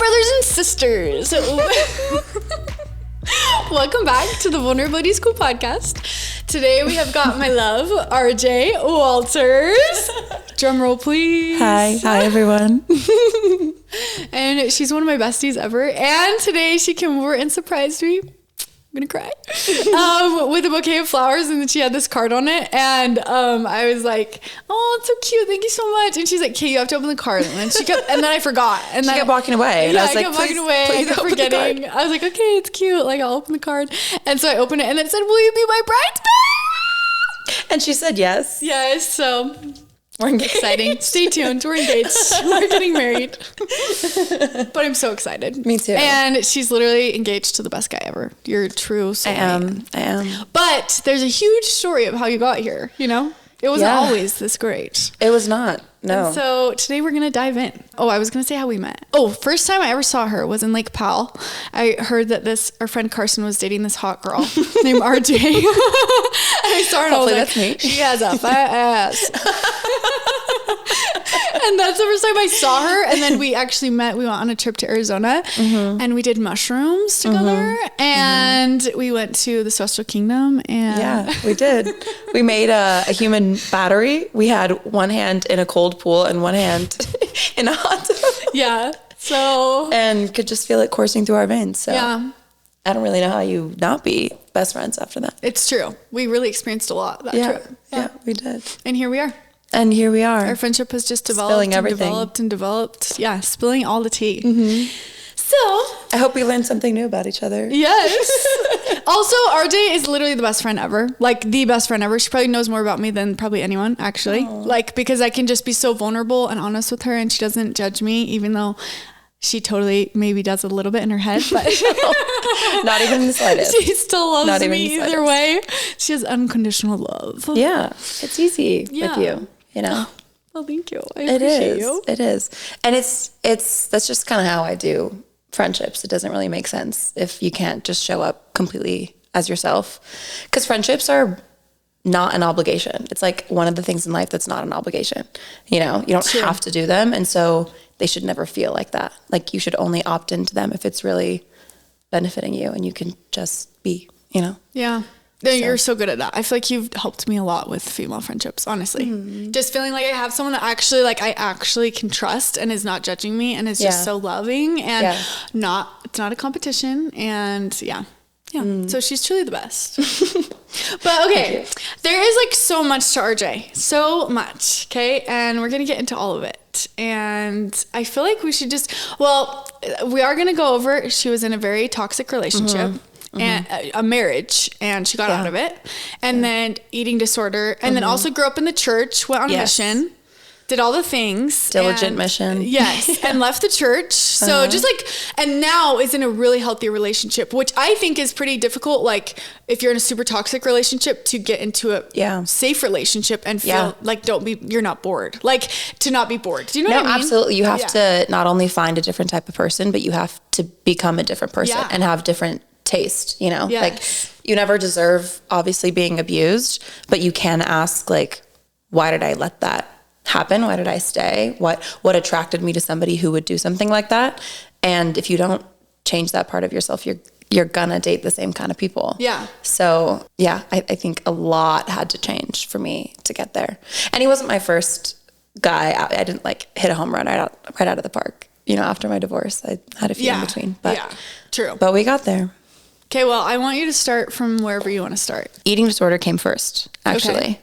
brothers and sisters. Welcome back to the Vulnerability School podcast. Today we have got my love, RJ Walters. Drum roll, please. Hi everyone. And she's one of my besties ever. And today she came over and surprised me. I'm gonna cry. With a bouquet of flowers, and then she had this card on it, and I was like, "Oh, it's so cute! Thank you so much." And she's like, "Okay, you have to open the card." And then I forgot, and she kept walking away. And yeah, I was like, kept walking away. I kept forgetting. I was like, "Okay, it's cute. Like, I'll open the card." And so I opened it, and then it said, "Will you be my bridesmaid?" And she said yes. Yes. So. We're engaged. Exciting. Stay tuned. We're engaged. We're getting married. But I'm so excited. Me too. And she's literally engaged to the best guy ever. You're true soulmate. I am. But there's a huge story of how you got here, you know? It wasn't always this great. It was not. No. And so today we're going to dive in. Oh, I was going to say how we met. Oh, first time I ever saw her was in Lake Powell. I heard that our friend Carson was dating this hot girl named RJ. I saw her and I was like, that's me. She has a fat ass. And that's the first time I saw her. And then we actually met. We went on a trip to Arizona and we did mushrooms together. And we went to the Celestial Kingdom. And yeah, we did. We made a human battery. We had one hand in a cold pool and one hand in a hot tub. Yeah. So. And could just feel it coursing through our veins. So yeah. I don't really know how you not be best friends after that. It's true. We really experienced a lot that trip. Yeah, we did. And here we are. And here we are. Our friendship has just developed spilling and everything. developed and developed. Yeah, spilling all the tea. So I hope we learned something new about each other. Yes. Also, RJ is literally the best friend ever. Like the best friend ever. She probably knows more about me than probably anyone, actually. Aww. Like, because I can just be so vulnerable and honest with her and she doesn't judge me, even though she totally maybe does a little bit in her head, but not even in the slightest. She still loves me either way. She has unconditional love. Yeah. It's easy with you know? Well, thank you. I appreciate you. It is. And that's just kind of how I do friendships. It doesn't really make sense if you can't just show up completely as yourself. Because friendships are not an obligation. It's like one of the things in life that's not an obligation. You know, you don't have to do them. And so they should never feel like that. Like you should only opt into them if it's really benefiting you and you can just be, you know? Yeah. No, you're so good at that. I feel like you've helped me a lot with female friendships, honestly. Just feeling like I have someone that I actually can trust and is not judging me and is just so loving and it's not a competition. And so she's truly the best. But okay, there is like so much to RJ, so much. Okay. And we're going to get into all of it. And I feel like we should we are going to go over, she was in a very toxic relationship. And a marriage, and she got out of it, and then eating disorder, and then also grew up in the church, went on a mission, did all the things, diligent mission, and left the church. So just like, and now is in a really healthy relationship, which I think is pretty difficult. Like if you're in a super toxic relationship, to get into a safe relationship and feel like you're not bored, like to not be bored. Do you know what I mean? Absolutely. You have to not only find a different type of person, but you have to become a different person and have different taste, you know? Like you never deserve obviously being abused, but you can ask like, why did I let that happen? Why did I stay? What attracted me to somebody who would do something like that? And if you don't change that part of yourself, you're gonna date the same kind of people. Yeah. So I think a lot had to change for me to get there. And he wasn't my first guy. I didn't like hit a home run right out of the park. You know, after my divorce, I had a few in between, but true. But we got there. Okay, well, I want you to start from wherever you want to start. Eating disorder came first, actually. Okay.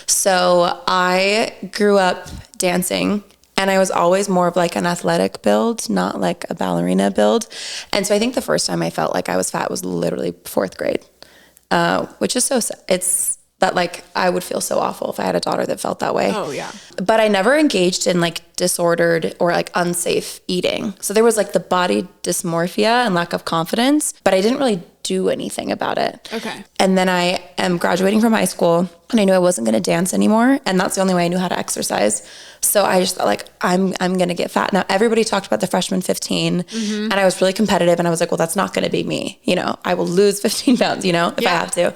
So I grew up dancing, and I was always more of like an athletic build, not like a ballerina build. And so I think the first time I felt like I was fat was literally 4th grade, which is so sad. It's that like I would feel so awful if I had a daughter that felt that way. Oh, yeah. But I never engaged in like disordered or like unsafe eating. So there was like the body dysmorphia and lack of confidence, but I didn't really do anything about it. Okay. And then I am graduating from high school and I knew I wasn't going to dance anymore. And that's the only way I knew how to exercise. So I just thought like, I'm going to get fat. Now everybody talked about the freshman 15 and I was really competitive and I was like, well, that's not going to be me. You know, I will lose 15 pounds, you know, if I have to.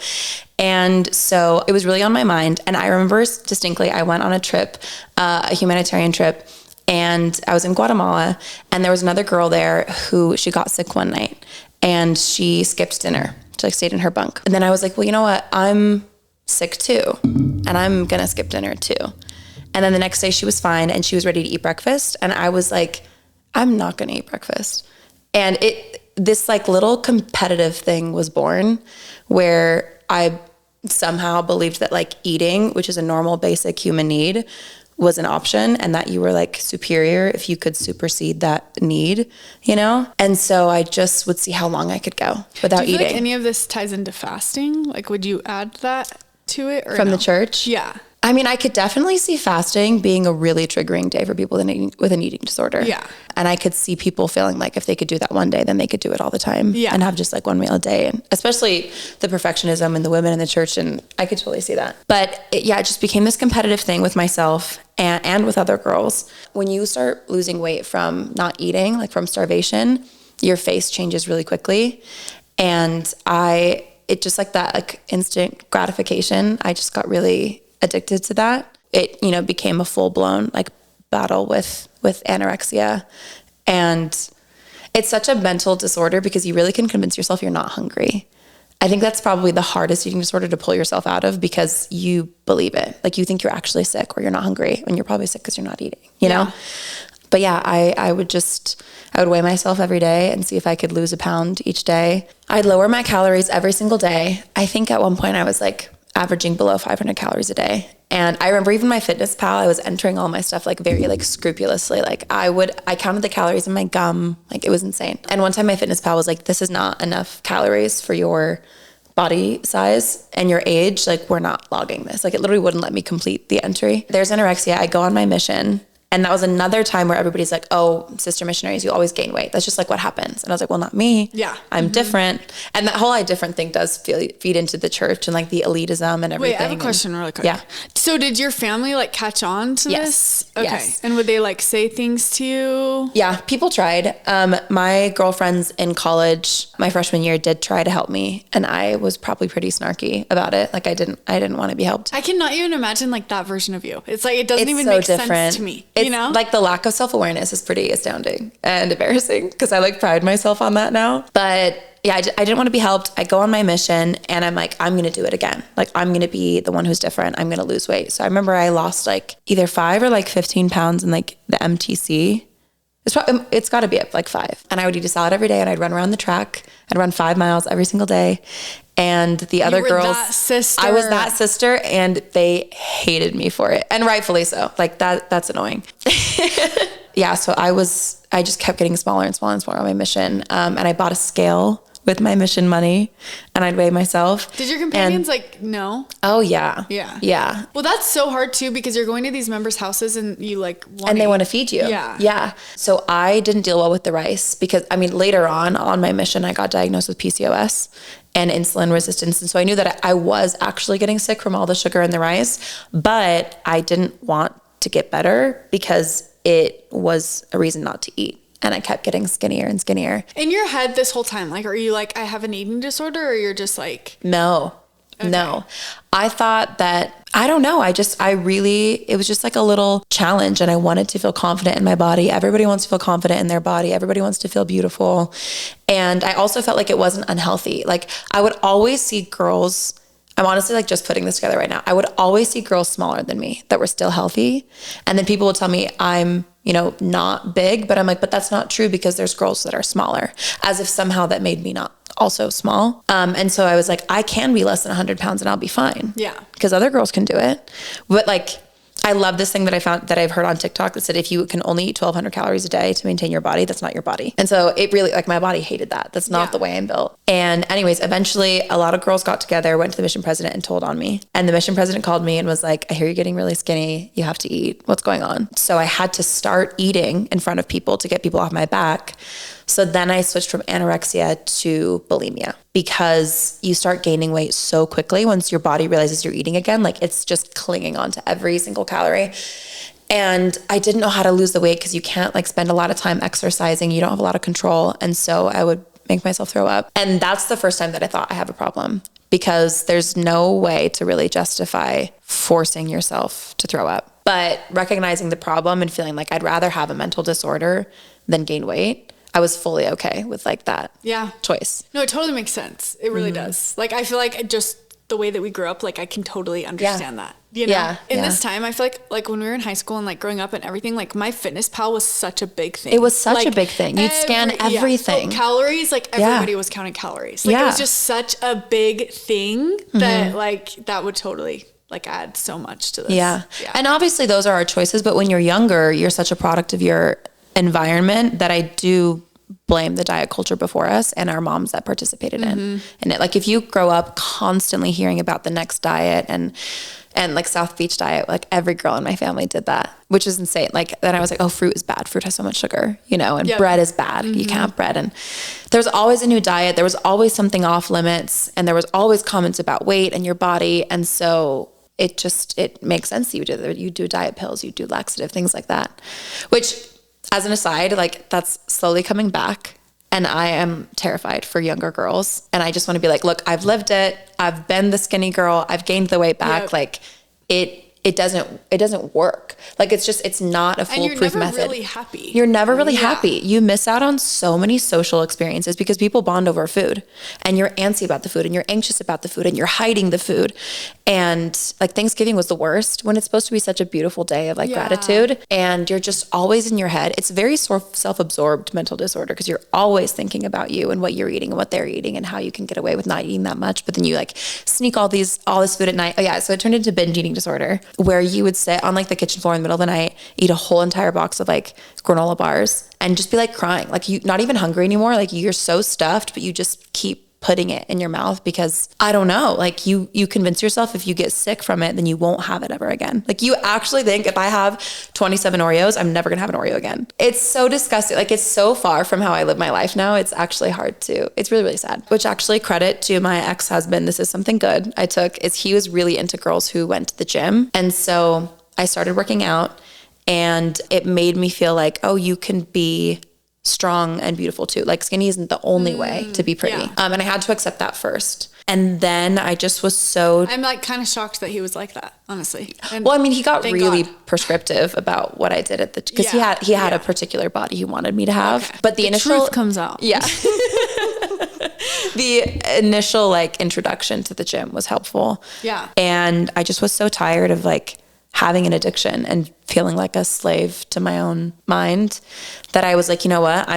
And so it was really on my mind. And I remember distinctly, I went on a trip, a humanitarian trip, And I was in Guatemala, and there was another girl there who, she got sick one night and she skipped dinner. She like stayed in her bunk. And then I was like, well, you know what? I'm sick too, and I'm going to skip dinner too. And then the next day she was fine and she was ready to eat breakfast. And I was like, I'm not going to eat breakfast. And this like little competitive thing was born where I somehow believed that like eating, which is a normal basic human need, was an option, and that you were like superior if you could supersede that need, you know? And so I just would see how long I could go without eating. Like any of this ties into fasting? Like, would you add that to it or from the church? Yeah. I mean, I could definitely see fasting being a really triggering day for people with an eating disorder. Yeah. And I could see people feeling like if they could do that one day, then they could do it all the time. Yeah. And have just like one meal a day. And especially the perfectionism and the women in the church. And I could totally see that. But it just became this competitive thing with myself and with other girls. When you start losing weight from not eating, like from starvation, your face changes really quickly. And it just like that, like instant gratification. I just got really addicted to that. It, became a full-blown like battle with anorexia. And it's such a mental disorder because you really can convince yourself you're not hungry. I think that's probably the hardest eating disorder to pull yourself out of because you believe it. Like you think you're actually sick or you're not hungry when you're probably sick because you're not eating, you know? But yeah, I would weigh myself every day and see if I could lose a pound each day. I'd lower my calories every single day. I think at one point I was like averaging below 500 calories a day. And I remember even my Fitness Pal, I was entering all my stuff like very like scrupulously. Like I counted the calories in my gum. Like it was insane. And one time my Fitness Pal was like, this is not enough calories for your body size and your age. Like we're not logging this. Like it literally wouldn't let me complete the entry. There's anorexia. I go on my mission. And that was another time where everybody's like, oh, sister missionaries, you always gain weight. That's just like what happens. And I was like, well, not me. Yeah. I'm different. And that whole different thing does feed into the church and like the elitism and everything. Wait, I have a question really quick. Yeah. So did your family like catch on to this? Okay. Yes. And would they like say things to you? Yeah, people tried. My girlfriends in college, my freshman year, did try to help me. And I was probably pretty snarky about it. Like I didn't want to be helped. I cannot even imagine like that version of you. It's like, it doesn't even so make different. sense to me. It's like the lack of self-awareness is pretty astounding and embarrassing because I like pride myself on that now. But yeah, I didn't want to be helped. I go on my mission and I'm like, I'm going to do it again. Like I'm going to be the one who's different. I'm going to lose weight. So I remember I lost like either 5 or like 15 pounds in like the MTC. It's got to be up like 5. And I would eat a salad every day and I'd run around the track. I'd run 5 miles every single day. And the other girls, I was that sister and they hated me for it. And rightfully so. Like that's annoying. Yeah. So I just kept getting smaller and smaller and smaller on my mission. And I bought a scale with my mission money and I'd weigh myself. Did your companions no? Oh yeah. Yeah. Yeah. Well, that's so hard too, because you're going to these members' houses and you like and they want to feed you. Yeah. Yeah. So I didn't deal well with the rice because later on my mission, I got diagnosed with PCOS and insulin resistance. And so I knew that I was actually getting sick from all the sugar in the rice, but I didn't want to get better because it was a reason not to eat. And I kept getting skinnier and skinnier. In your head this whole time, like, are you like, I have an eating disorder, or you're just like... No. Okay. No. I thought that, I don't know. It was just like a little challenge and I wanted to feel confident in my body. Everybody wants to feel confident in their body. Everybody wants to feel beautiful. And I also felt like it wasn't unhealthy. Like I would always see girls, I'm honestly like just putting this together right now. I would always see girls smaller than me that were still healthy. And then people would tell me I'm, not big, but I'm like, but that's not true because there's girls that are smaller, as if somehow that made me not also small. And so I was like, I can be less than 100 pounds and I'll be fine. Yeah. Because other girls can do it. But like, I love this thing that I've heard on TikTok that said, if you can only eat 1,200 calories a day to maintain your body, that's not your body. And so it really, like my body hated that. That's not the way I'm built. And anyways, eventually a lot of girls got together, went to the mission president and told on me. And the mission president called me and was like, I hear you're getting really skinny. You have to eat. What's going on? So I had to start eating in front of people to get people off my back. So then I switched from anorexia to bulimia because you start gaining weight so quickly once your body realizes you're eating again. Like it's just clinging on to every single calorie. And I didn't know how to lose the weight because you can't like spend a lot of time exercising. You don't have a lot of control. And so I would make myself throw up. And that's the first time that I thought I have a problem, because there's no way to really justify forcing yourself to throw up. But recognizing the problem and feeling like I'd rather have a mental disorder than gain weight, I was fully okay with like that choice. No, it totally makes sense. It really does. Like, I feel like just the way that we grew up, like I can totally understand that. You know, in this time, I feel like when we were in high school and like growing up and everything, like my fitness pal was such a big thing. It was such a big thing. You'd scan everything. Calories, like everybody was counting calories. Like it was just such a big thing that like that would totally like add so much to this. Yeah. And obviously those are our choices, but when you're younger, you're such a product of your environment that I do blame the diet culture before us and our moms that participated in it. Like if you grow up constantly hearing about the next diet and like South Beach diet, like every girl in my family did that, which is insane. Like then I was like, oh, fruit is bad. Fruit has so much sugar, you know, and bread is bad. You can't have bread. And there's always a new diet. There was always something off limits, and there was always comments about weight and your body. And so it makes sense that you do diet pills, you do laxative, things like that, which as an aside, like that's slowly coming back. And I am terrified for younger girls. And I just want to be like, look, I've lived it. I've been the skinny girl. I've gained the weight back. Like it doesn't work. Like it's not a foolproof method. And you're never really happy. You're never really happy. You miss out on so many social experiences because people bond over food, and you're antsy about the food, and you're anxious about the food, and you're hiding the food. And like Thanksgiving was the worst when it's supposed to be such a beautiful day of like gratitude, and you're just always in your head. It's a very self-absorbed mental disorder because you're always thinking about you and what you're eating and what they're eating and how you can get away with not eating that much. But then you like sneak all this food at night. Oh yeah. So it turned into binge eating disorder, where you would sit on like the kitchen floor in the middle of the night, eat a whole entire box of like granola bars and just be like crying. Like you not even hungry anymore. Like you're so stuffed, but you just keep putting it in your mouth because I don't know, like you convince yourself if you get sick from it, then you won't have it ever again. Like you actually think if I have 27 Oreos, I'm never gonna have an Oreo again. It's so disgusting. Like it's so far from how I live my life now. It's actually it's really, really sad, which actually credit to my ex-husband. This is something good I took is he was really into girls who went to the gym. And so I started working out and it made me feel like, oh, you can be strong and beautiful too. Like skinny isn't the only way to be pretty. And I had to accept that first. And then I just was I'm like kind of shocked that he was like that, honestly. And well, I mean, he got really prescriptive about what I did at the, cause he had a particular body he wanted me to have, but the initial truth comes out. Yeah. The initial like introduction to the gym was helpful. Yeah. And I just was so tired of like having an addiction and feeling like a slave to my own mind that I was like, you know what?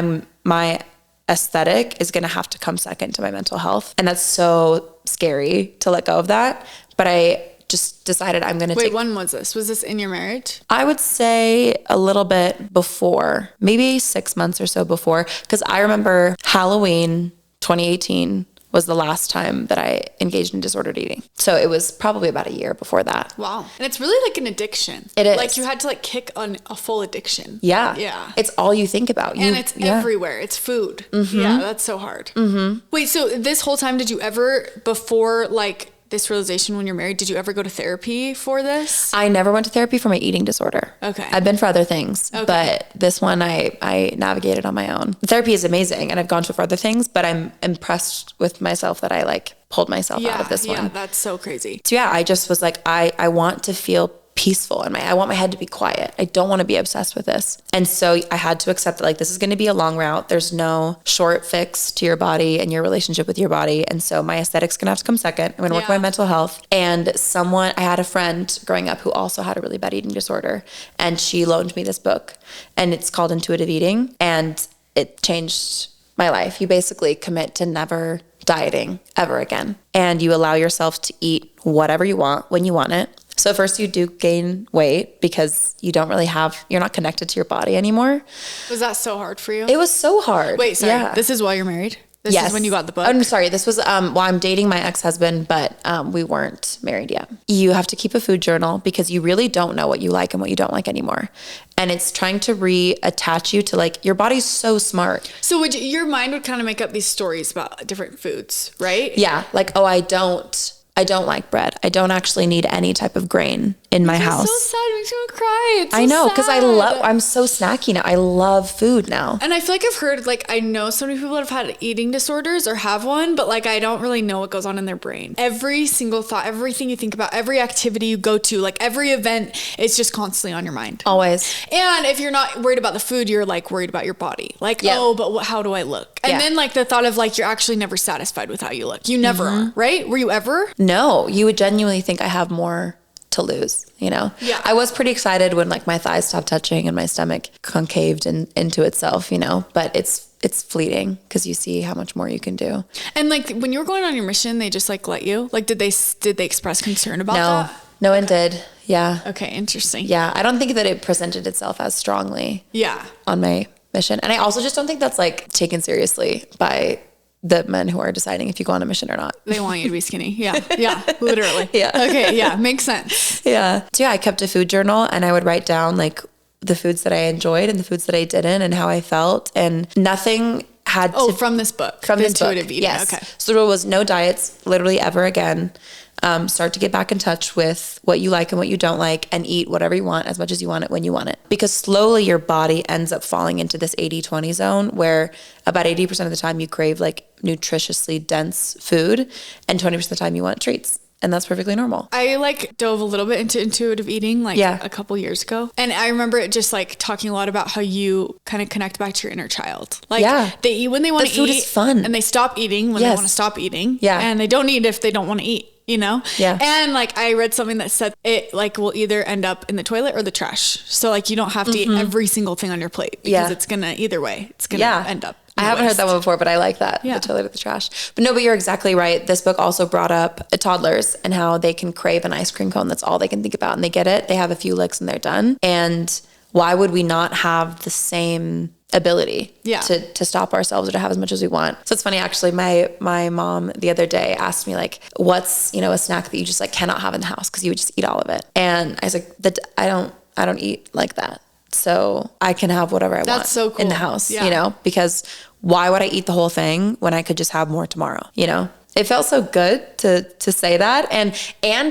My aesthetic is going to have to come second to my mental health. And that's so scary to let go of that. But I just decided I'm going to Wait, when was this? Was this in your marriage? I would say a little bit before, maybe 6 months or so before. Cause I remember Halloween 2018 was the last time that I engaged in disordered eating. So it was probably about a year before that. Wow. And it's really like an addiction. It is. Like you had to like kick on a full addiction. Yeah. Yeah. It's all you think about. And it's everywhere. It's food. Mm-hmm. Yeah, that's so hard. Mm-hmm. Wait, so this whole time, did you ever, before like this realization when you're married, did you ever go to therapy for this? I never went to therapy for my eating disorder. Okay. I've been for other things, but this one I navigated on my own. Therapy is amazing and I've gone to for other things, but I'm impressed with myself that I like pulled myself out of this one. Yeah, that's so crazy. So yeah, I just was like, I want to feel peaceful and I want my head to be quiet. I don't want to be obsessed with this. And so I had to accept that like this is going to be a long route. There's no short fix to your body and your relationship with your body. And so my aesthetic's going to have to come second. I'm going to work on my mental health. And I had a friend growing up who also had a really bad eating disorder, and she loaned me this book and it's called Intuitive Eating, and it changed my life. You basically commit to never dieting ever again, and you allow yourself to eat whatever you want when you want it. So first you do gain weight because you're not connected to your body anymore. Was that so hard for you? It was so hard. Wait, sorry. Yeah. This is why you're married? This is when you got the book? I'm sorry. This was, I'm dating my ex-husband, but we weren't married yet. You have to keep a food journal because you really don't know what you like and what you don't like anymore. And it's trying to reattach you to like, your body's so smart. So your mind would kind of make up these stories about different foods, right? Yeah. Like, oh, I don't I don't like bread. I don't actually need any type of grain in my house. It's so sad. It makes me want to cry. It's so I know, because sad. I'm so snacky now. I love food now. And I feel like I've heard, like, I know so many people that have had eating disorders or have one, but like, I don't really know what goes on in their brain. Every single thought, everything you think about, every activity you go to, like every event, it's just constantly on your mind. Always. And if you're not worried about the food, you're like worried about your body. Like, oh, but how do I look? And then like the thought of like, you're actually never satisfied with how you look. You never are, right? Were you ever? No, you would genuinely think I have more to lose, you know? Yeah. I was pretty excited when like my thighs stopped touching and my stomach concaved into itself, you know, but it's fleeting because you see how much more you can do. And like when you were going on your mission, they just like let you, like, did they express concern about that? No one did. Yeah. Okay. Interesting. Yeah. I don't think that it presented itself as strongly. Yeah. On my mission. And I also just don't think that's like taken seriously by the men who are deciding if you go on a mission or not. They want you to be skinny. Yeah. Yeah. Literally. Yeah. Okay. Yeah. Makes sense. Yeah. So yeah, I kept a food journal and I would write down like the foods that I enjoyed and the foods that I didn't and how I felt, and nothing had to. From this book. From this book. Intuitive Eating. Yes. Okay. So the rule was no diets literally ever again. Start to get back in touch with what you like and what you don't like, and eat whatever you want as much as you want it when you want it. Because slowly your body ends up falling into this 80-20 zone where about 80% of the time you crave like nutritiously dense food and 20% of the time you want treats. And that's perfectly normal. I like dove a little bit into intuitive eating like a couple years ago. And I remember it just like talking a lot about how you kind of connect back to your inner child. Like they eat when they want to eat. Food is fun. And they stop eating when they want to stop eating. Yeah. And they don't eat if they don't want to eat. You know? Yeah. And like I read something that said it like will either end up in the toilet or the trash. So like you don't have to eat every single thing on your plate because it's gonna either way, it's gonna end up. I haven't heard that one before, but I like that. The toilet or the trash. But no, but you're exactly right. This book also brought up toddlers and how they can crave an ice cream cone. That's all they can think about. And they get it. They have a few licks and they're done. And why would we not have the same ability to stop ourselves or to have as much as we want? So it's funny, actually, my mom the other day asked me like, what's, you know, a snack that you just like cannot have in the house because you would just eat all of it. And I was like, I don't eat like that. So I can have whatever I want so cool. in the house, you know, because why would I eat the whole thing when I could just have more tomorrow? You know, it felt so good to say that and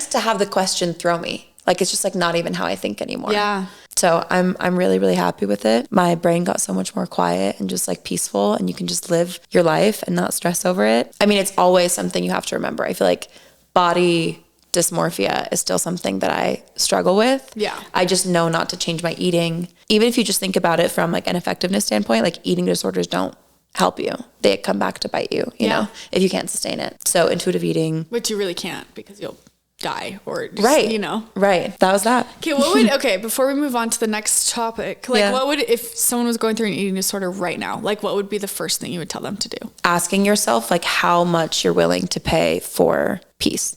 to have the question throw me. Like, it's just like not even how I think anymore. Yeah. So I'm really, really happy with it. My brain got so much more quiet and just like peaceful, and you can just live your life and not stress over it. I mean, it's always something you have to remember. I feel like body dysmorphia is still something that I struggle with. Yeah. I just know not to change my eating. Even if you just think about it from like an effectiveness standpoint, like eating disorders don't help you. They come back to bite you, you know, if you can't sustain it. So intuitive eating. Which you really can't because you'll die or just, you know. Right. That was that. Okay, before we move on to the next topic, like what would, if someone was going through an eating disorder right now, like what would be the first thing you would tell them to do? Asking yourself like how much you're willing to pay for peace.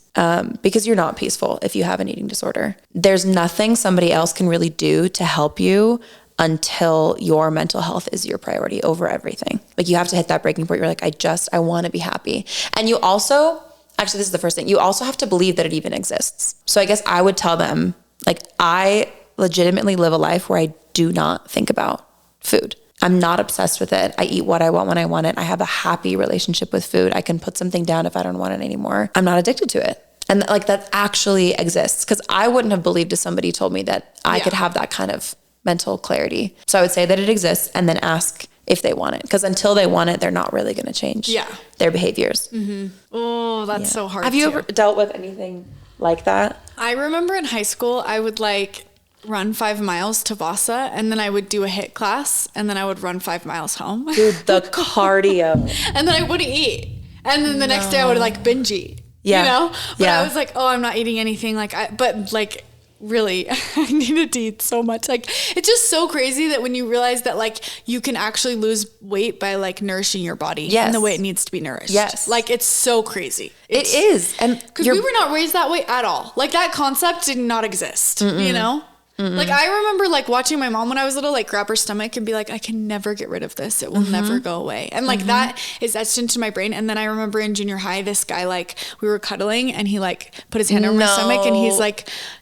Because you're not peaceful if you have an eating disorder. There's nothing somebody else can really do to help you until your mental health is your priority over everything. Like you have to hit that breaking point. You're like, I want to be happy. And you also, actually, this is the first thing. You also have to believe that it even exists. So I guess I would tell them, like, I legitimately live a life where I do not think about food. I'm not obsessed with it. I eat what I want when I want it. I have a happy relationship with food. I can put something down if I don't want it anymore. I'm not addicted to it. And like that actually exists, because I wouldn't have believed if somebody told me that I could have that kind of mental clarity. So I would say that it exists and then ask if they want it, because until they want it, they're not really going to change their behaviors. Mm-hmm. Oh, that's so hard. Have you ever dealt with anything like that? I remember in high school, I would like run 5 miles to Vasa, and then I would do a HIIT class, and then I would run 5 miles home. Dude, the cardio. And then I wouldn't eat. And then the next day I would like binge eat. Yeah. You know? But I was like, oh, I'm not eating anything. But really, I needed to eat so much. Like, it's just so crazy that when you realize that like you can actually lose weight by like nourishing your body in the way it needs to be nourished. Yes. Like, it's so crazy. It is. And because we were not raised that way at all. Like, that concept did not exist, you know? Mm-mm. Like, I remember like watching my mom when I was little, like grab her stomach and be like, I can never get rid of this. It will never go away. And like that is etched into my brain. And then I remember in junior high, this guy, like we were cuddling and he like put his hand on my stomach and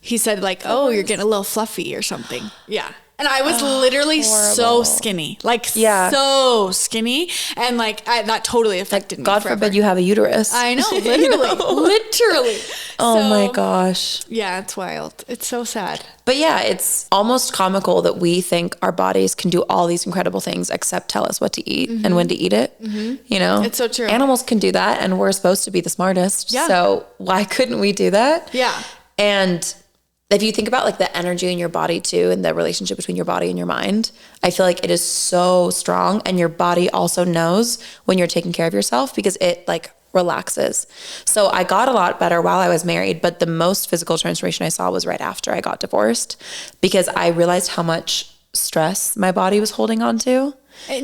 he said like, oh, you're getting a little fluffy or something. Yeah. And I was literally so skinny, like so skinny. And like that totally affected me. God forbid you have a uterus. I know, literally, literally. Oh my gosh. Yeah, it's wild. It's so sad. But yeah, it's almost comical that we think our bodies can do all these incredible things except tell us what to eat and when to eat it. You know, it's so true. Animals can do that and we're supposed to be the smartest. Yeah. So why couldn't we do that? Yeah. And if you think about like the energy in your body too, and the relationship between your body and your mind, I feel like it is so strong, and your body also knows when you're taking care of yourself because it like relaxes. So I got a lot better while I was married, but the most physical transformation I saw was right after I got divorced, because I realized how much stress my body was holding on to.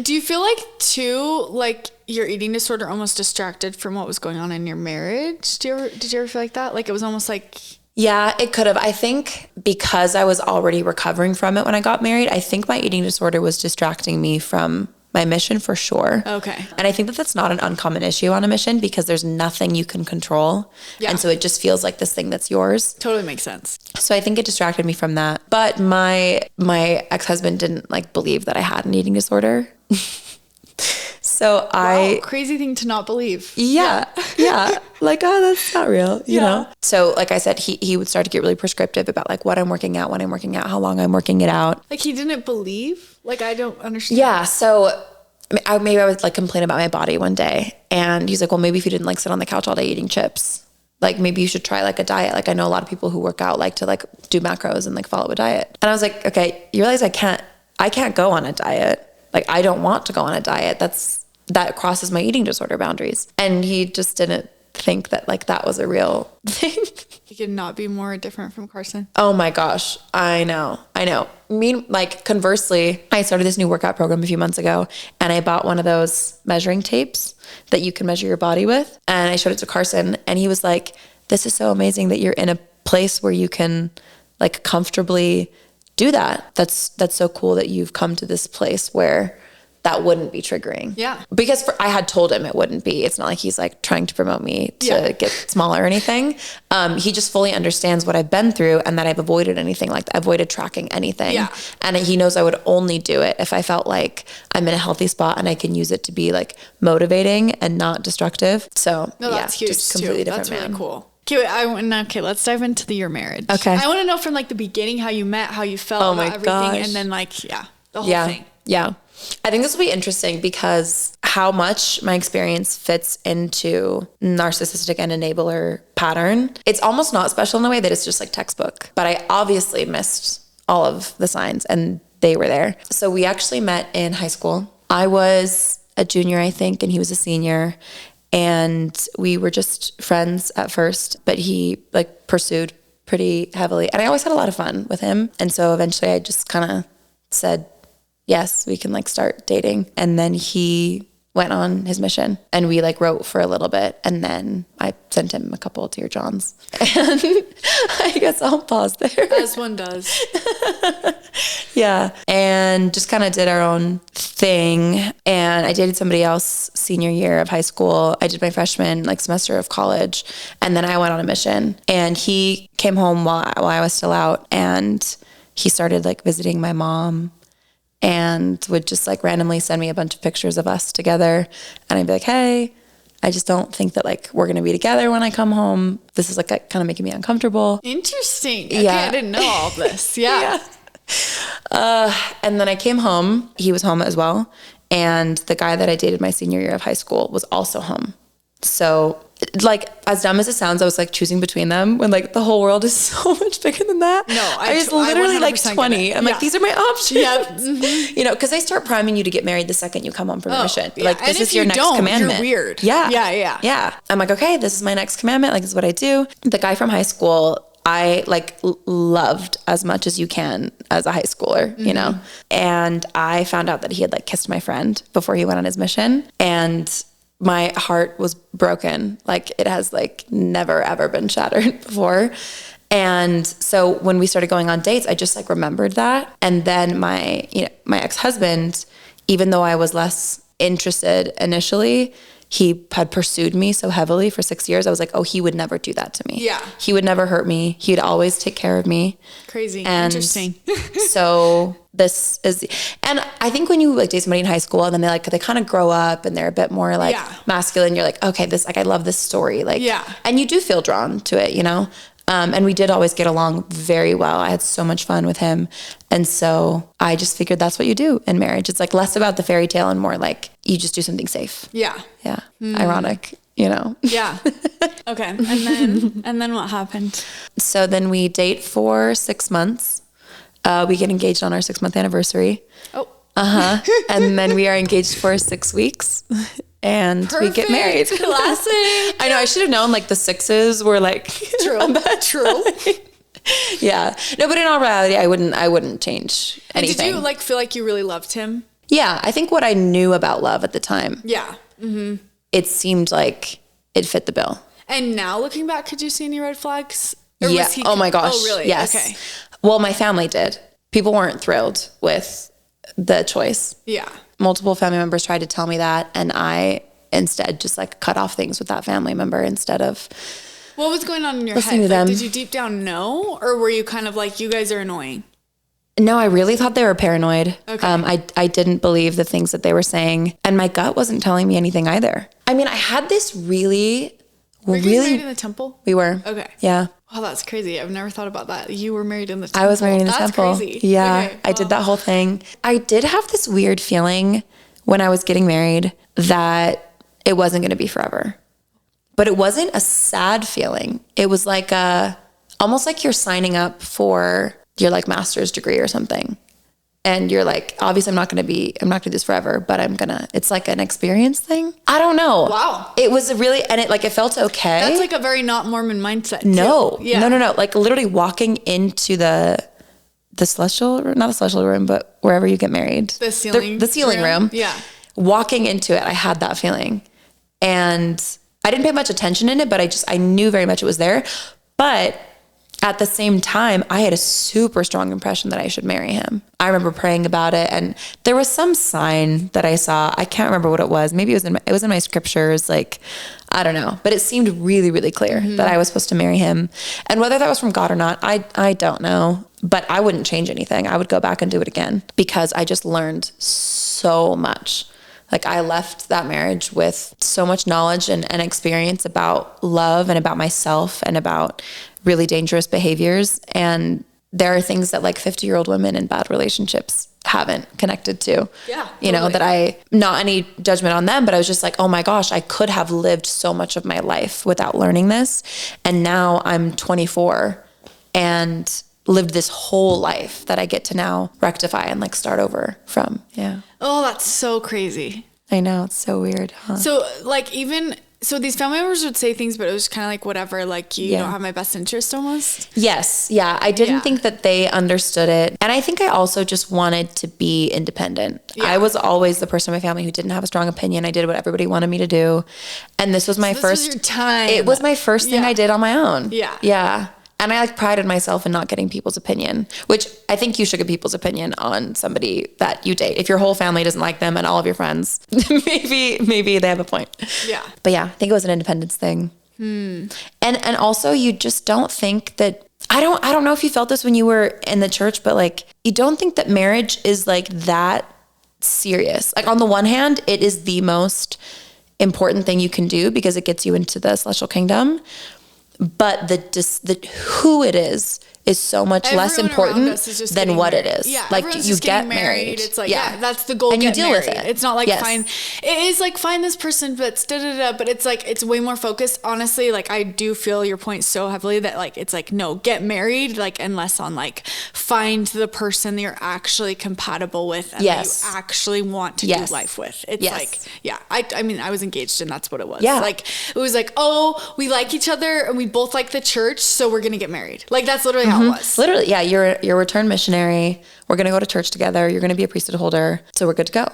Do you feel like too, like your eating disorder almost distracted from what was going on in your marriage? Did you ever feel like that? Like it was almost like... Yeah, it could have. I think because I was already recovering from it when I got married, I think my eating disorder was distracting me from my mission for sure. Okay. And I think that that's not an uncommon issue on a mission because there's nothing you can control. Yeah. And so it just feels like this thing that's yours. Totally makes sense. So I think it distracted me from that. But my ex-husband didn't like believe that I had an eating disorder. So wow, crazy thing to not believe. Yeah. Like, oh, that's not real, you know? So like I said, he would start to get really prescriptive about like what I'm working out, when I'm working out, how long I'm working it out. Like he didn't believe? Like, I don't understand. Yeah. So maybe I would like complain about my body one day, and he's like, well, maybe if you didn't like sit on the couch all day eating chips, like maybe you should try like a diet. Like I know a lot of people who work out like to like do macros and like follow a diet. And I was like, okay, you realize I can't go on a diet. Like I don't want to go on a diet. That crosses my eating disorder boundaries. And he just didn't think that like that was a real thing. He could not be more different from Carson. Oh my gosh. I know. Like conversely, I started this new workout program a few months ago, and I bought one of those measuring tapes that you can measure your body with. And I showed it to Carson, and he was like, this is so amazing that you're in a place where you can like comfortably do that. That's so cool that you've come to this place where that wouldn't be triggering. Yeah. Because I had told him it wouldn't be. It's not like he's like trying to promote me to get smaller or anything. He just fully understands what I've been through and that I've avoided anything like that. I've avoided tracking anything. Yeah. And he knows I would only do it if I felt like I'm in a healthy spot and I can use it to be like motivating and not destructive. So that's huge just completely too. different. That's really cool. Okay, let's dive into your marriage. Okay. I want to know from like the beginning how you met, how you felt about everything, and then like, the whole thing. Yeah. I think this will be interesting because how much my experience fits into narcissistic and enabler pattern. It's almost not special in a way that it's just like textbook, but I obviously missed all of the signs and they were there. So we actually met in high school. I was a junior, I think, and he was a senior. And we were just friends at first, but he like pursued pretty heavily. And I always had a lot of fun with him. And so eventually I just kind of said, yes, we can like start dating. And then he went on his mission and we like wrote for a little bit. And then I sent him a couple of Dear Johns. And I guess I'll pause there. As one does. Yeah. And just kind of did our own thing. And I dated somebody else senior year of high school. I did my freshman like semester of college. And then I went on a mission. And he came home while I was still out. And he started like visiting my mom and would just like randomly send me a bunch of pictures of us together. And I'd be like, hey, I just don't think that like we're going to be together when I come home. This is like kind of making me uncomfortable. Interesting. Okay, yeah. I didn't know all of this. Yeah. And then I came home. He was home as well. And the guy that I dated my senior year of high school was also home. So like, as dumb as it sounds, I was like choosing between them when like the whole world is so much bigger than that. No, I was literally like 20. I'm like, these are my options. Yeah. Mm-hmm. You know, because they start priming you to get married the second you come home from the mission. Yeah. Like, this is your next commandment. You're weird. Yeah. Yeah. I'm like, okay, this is my next commandment. Like, this is what I do. The guy from high school, I like loved as much as you can as a high schooler, you know? And I found out that he had like kissed my friend before he went on his mission. And my heart was broken. Like it has like never ever been shattered before. And so when we started going on dates, I just like remembered that. And then my ex-husband, even though I was less interested initially, he had pursued me so heavily for 6 years. I was like, oh, he would never do that to me. Yeah. He would never hurt me. He'd always take care of me. Crazy. And interesting. So this is, and I think when you like date somebody in high school and then they kind of grow up and they're a bit more like masculine, you're like, okay, this, like, I love this story. Like, and you do feel drawn to it, you know? And we did always get along very well. I had so much fun with him. And so I just figured that's what you do in marriage. It's like less about the fairy tale and more like you just do something safe. Yeah. Yeah. Ironic, you know? Yeah. Okay. And then what happened? So then we date for 6 months. We get engaged on our 6-month anniversary. Oh. And then we are engaged for 6 weeks. And we get married. Classic. I know. I should have known like the 6s were like true. Yeah. No, but in all reality, I wouldn't change anything. Did you like feel like you really loved him? Yeah. I think what I knew about love at the time. Yeah. Mm-hmm. It seemed like it fit the bill. And now looking back, could you see any red flags? Or yeah. Oh my gosh. Oh, really? Yes. Okay. Well, my family did. People weren't thrilled with the choice. Yeah. Multiple family members tried to tell me that, and I instead just like cut off things with that family member instead of. What was going on in your head? Like, did you deep down know, or were you kind of like, you guys are annoying? No, I really thought they were paranoid. Okay. I didn't believe the things that they were saying, and my gut wasn't telling me anything either. I mean, I had this really. Were you married in the temple? We were. Okay. Yeah. Oh, that's crazy. I've never thought about that. You were married in the temple. I was married in the temple. That's crazy. Yeah. Okay. I did that whole thing. I did have this weird feeling when I was getting married that it wasn't going to be forever. But it wasn't a sad feeling. It was like almost like you're signing up for your like master's degree or something. And you're like, obviously I'm not going to do this forever, but it's like an experience thing. I don't know. Wow. It was really, and it felt okay. That's like a very not Mormon mindset. No. Yeah. No. Like literally walking into the celestial, not the celestial room, but wherever you get married. The ceiling room. Yeah. Walking into it, I had that feeling. And I didn't pay much attention in it, but I knew very much it was there. But at the same time, I had a super strong impression that I should marry him. I remember praying about it, and there was some sign that I saw. I can't remember what it was. Maybe it was in my scriptures. Like, I don't know, but it seemed really, really clear that I was supposed to marry him. And whether that was from God or not, I don't know. But I wouldn't change anything. I would go back and do it again because I just learned so much. Like I left that marriage with so much knowledge and experience about love and about myself and about really dangerous behaviors. And there are things that like 50-year-old women in bad relationships haven't connected to. Yeah. You know, that not any judgment on them, but I was just like, oh my gosh, I could have lived so much of my life without learning this. And now I'm 24 and lived this whole life that I get to now rectify and like start over from. Yeah. Oh, that's so crazy. I know. It's so weird, huh? So like so these family members would say things, but it was kind of like whatever, like you don't have my best interest almost. Yes. Yeah. I didn't think that they understood it. And I think I also just wanted to be independent. Yeah. I was always the person in my family who didn't have a strong opinion. I did what everybody wanted me to do. And this was my first. Was your time. It was my first thing I did on my own. Yeah. Yeah. And I like prided myself in not getting people's opinion, which I think you should get people's opinion on somebody that you date. If your whole family doesn't like them and all of your friends, maybe they have a point. Yeah. But yeah, I think it was an independence thing. And also you just don't think that, I don't know if you felt this when you were in the church, but like, you don't think that marriage is like that serious. Like on the one hand, it is the most important thing you can do because it gets you into the celestial kingdom. But the who it is so much less important than what it is. Yeah, like you get married. It's like, that's the goal. And you deal with it. It's not like it is like find this person, but but it's like, it's way more focused. Honestly, like I do feel your point so heavily that like, it's like, no, get married, like, and less on like, find the person that you're actually compatible with and that you actually want to do life with. It's like, I mean, I was engaged and that's what it was. Yeah. Like, it was like, oh, we like each other and we both like the church, so we're going to get married. Like, that's literally how it was. Literally, yeah. You're a returned missionary. We're going to go to church together. You're going to be a priesthood holder. So we're good to go.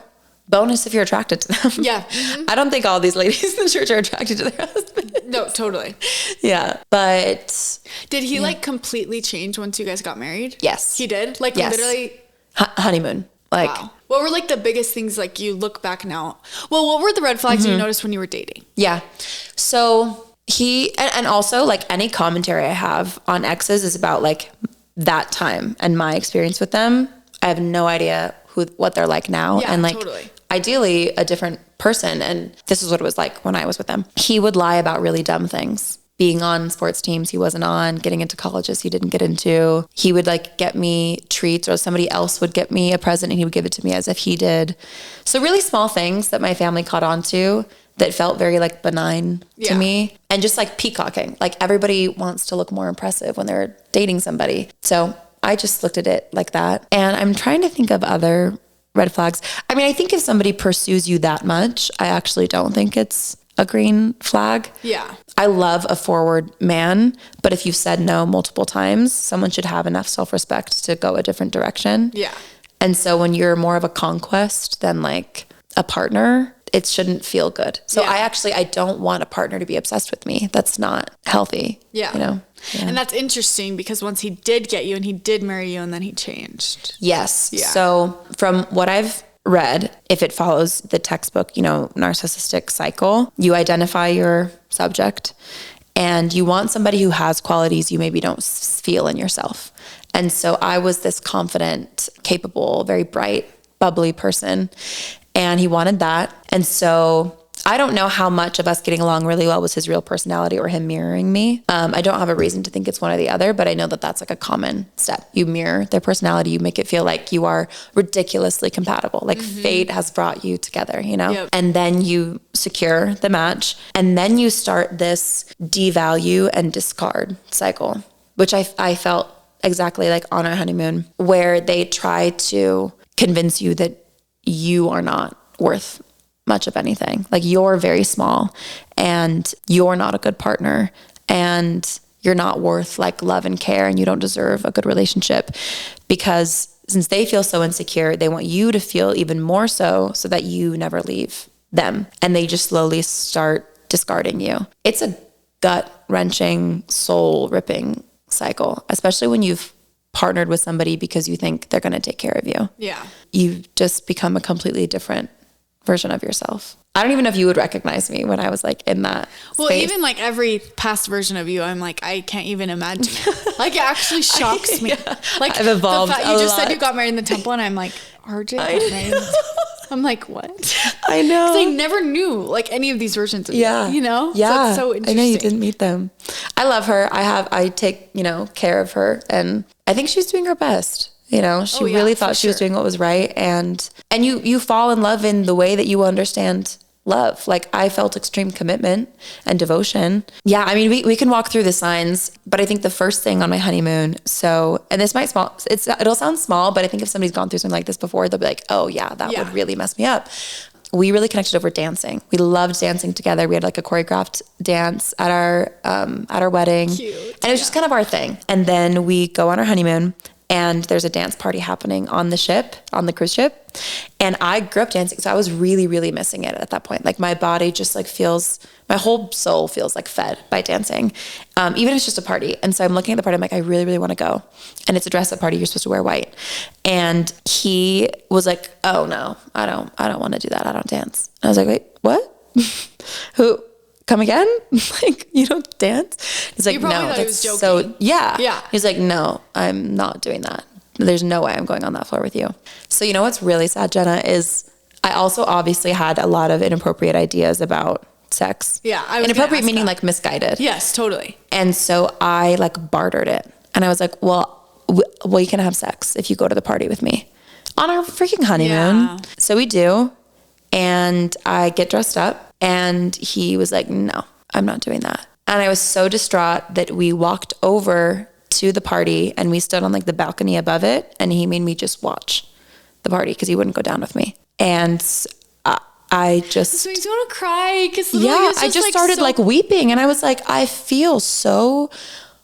Bonus if you're attracted to them. Yeah. Mm-hmm. I don't think all these ladies in the church are attracted to their husbands. No, totally. Yeah. But. Did he like completely change once you guys got married? Yes. He did? Like literally. Honeymoon. Like What were like the biggest things, like you look back now? Well, what were the red flags you noticed when you were dating? Yeah. So and also like any commentary I have on exes is about like that time and my experience with them. I have no idea what they're like now. Yeah, and like totally. Ideally a different person. And this is what it was like when I was with them. He would lie about really dumb things. Being on sports teams he wasn't on, getting into colleges he didn't get into. He would like get me treats, or somebody else would get me a present and he would give it to me as if he did. So really small things that my family caught on to that felt very like benign to me. And just like peacocking. Like everybody wants to look more impressive when they're dating somebody. So I just looked at it like that. And I'm trying to think of other red flags. I mean, I think if somebody pursues you that much, I actually don't think it's a green flag. Yeah. I love a forward man, but if you've said no multiple times, someone should have enough self-respect to go a different direction. Yeah. And so when you're more of a conquest than like a partner, it shouldn't feel good. So I don't want a partner to be obsessed with me. That's not healthy. Yeah. You know? Yeah. And that's interesting because once he did get you and he did marry you and then he changed. Yes. Yeah. So from what I've read, if it follows the textbook, you know, narcissistic cycle, you identify your subject and you want somebody who has qualities you maybe don't feel in yourself. And so I was this confident, capable, very bright, bubbly person, and he wanted that. And so I don't know how much of us getting along really well was his real personality or him mirroring me. I don't have a reason to think it's one or the other, but I know that that's like a common step. You mirror their personality. You make it feel like you are ridiculously compatible. Like fate has brought you together, you know? Yep. And then you secure the match. And then you start this devalue and discard cycle, which I felt exactly like on our honeymoon, where they try to convince you that you are not worth much of anything. Like you're very small and you're not a good partner and you're not worth like love and care and you don't deserve a good relationship, because since they feel so insecure, they want you to feel even more so that you never leave them, and they just slowly start discarding you. It's a gut-wrenching, soul-ripping cycle, especially when you've partnered with somebody because you think they're going to take care of you. Yeah. You just become a completely different version of yourself. I don't even know if you would recognize me when I was like in that space. Even like every past version of you, I'm like, I can't even imagine. Like it actually shocks me. Like I've evolved you just said you got married in the temple and I'm like, RJ got married in the temple. I'm like, what? I know. Because I never knew like any of these versions of you, you know? Yeah. So it's so interesting. I know you didn't meet them. I love her. I take, you know, care of her, and I think she's doing her best. You know, she really thought she was doing what was right. And you fall in love in the way that you understand love. Like I felt extreme commitment and devotion. Yeah. I mean, we can walk through the signs, but I think the first thing on my honeymoon, and this might it'll sound small, but I think if somebody's gone through something like this before, they'll be like, oh yeah, that would really mess me up. We really connected over dancing. We loved dancing together. We had like a choreographed dance at our wedding. Cute. And it was just kind of our thing. And then we go on our honeymoon, and there's a dance party happening on the cruise ship. And I grew up dancing, so I was really, really missing it at that point. Like my body just like my whole soul feels like fed by dancing, even if it's just a party. And so I'm looking at the party, I'm like, I really, really want to go. And it's a dress-up party, you're supposed to wear white. And he was like, oh no, I don't want to do that. I don't dance. And I was like, wait, what? Who? Come again? Like, you don't dance? He's like, no, that's so, yeah. He's like, no, I'm not doing that. There's no way I'm going on that floor with you. So you know what's really sad, Jenna, is I also obviously had a lot of inappropriate ideas about sex. Yeah. Inappropriate meaning like misguided. Yes, totally. And so I like bartered it. And I was like, well, you can have sex if you go to the party with me on our freaking honeymoon. Yeah. So we do. And I get dressed up. And he was like, no, I'm not doing that. And I was so distraught that we walked over to the party and we stood on like the balcony above it. And he made me just watch the party because he wouldn't go down with me. And I just... This makes me want to cry. I just started like weeping. And I was like, I feel so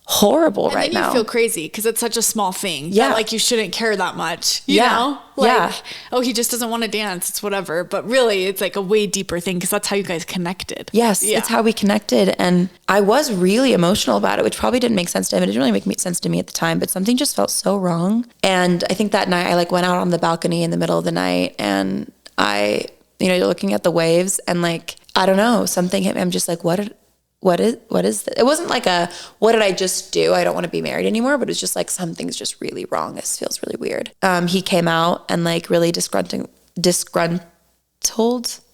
horrible right now. And then you feel crazy because it's such a small thing. Yeah. That, like, you shouldn't care that much, you know? Like, oh, he just doesn't want to dance. It's whatever. But really, it's like a way deeper thing because that's how you guys connected. Yes, it's how we connected. And I was really emotional about it, which probably didn't make sense to him. It didn't really make sense to me at the time, but something just felt so wrong. And I think that night I like went out on the balcony in the middle of the night and you're looking at the waves and like, I don't know, something hit me. I'm just like, what is this? It wasn't like what did I just do? I don't want to be married anymore, but it's just like, something's just really wrong. This feels really weird. He came out and like really disgruntled.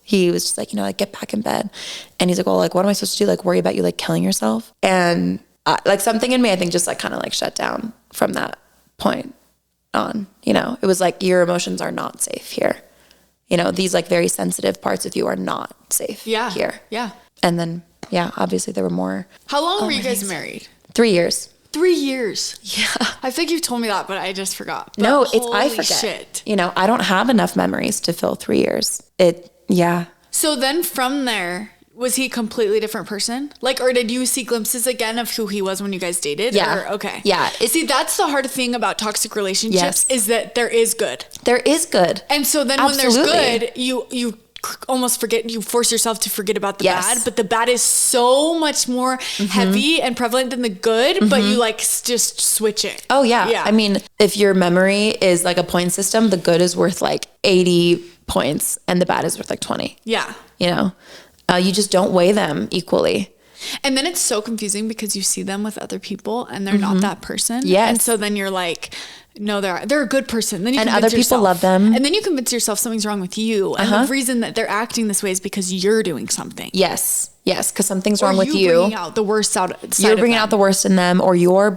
He was just like, like, get back in bed. And he's like, well, like, what am I supposed to do? Like, worry about you like killing yourself? And like something in me, I think just like kind of like shut down from that point on, it was like, your emotions are not safe here. These like very sensitive parts of you are not safe here. Yeah. And then, obviously there were more. How long were you guys married? 3 years. 3 years. Yeah. I think you've told me that, but I just forgot. But no, I forget. Shit. I don't have enough memories to fill 3 years. So then from there, was he a completely different person? Like, or did you see glimpses again of who he was when you guys dated? Yeah. Okay. Yeah. See, that's the hard thing about toxic relationships is that there is good. There is good. And so then when there's good, you almost forget, you force yourself to forget about the bad, but the bad is so much more heavy and prevalent than the good, but you like just switch it. Oh yeah. I mean, if your memory is like a point system, the good is worth like 80 points and the bad is worth like 20. Yeah. You just don't weigh them equally. And then it's so confusing because you see them with other people and they're not that person. Yes. And so then you're like, no, they're a good person. Then you and other people yourself, love them. And then you convince yourself something's wrong with you. And the reason that they're acting this way is because you're doing something. Yes. Because something's wrong with you. You're bringing out the worst You're bringing out the worst in them, or your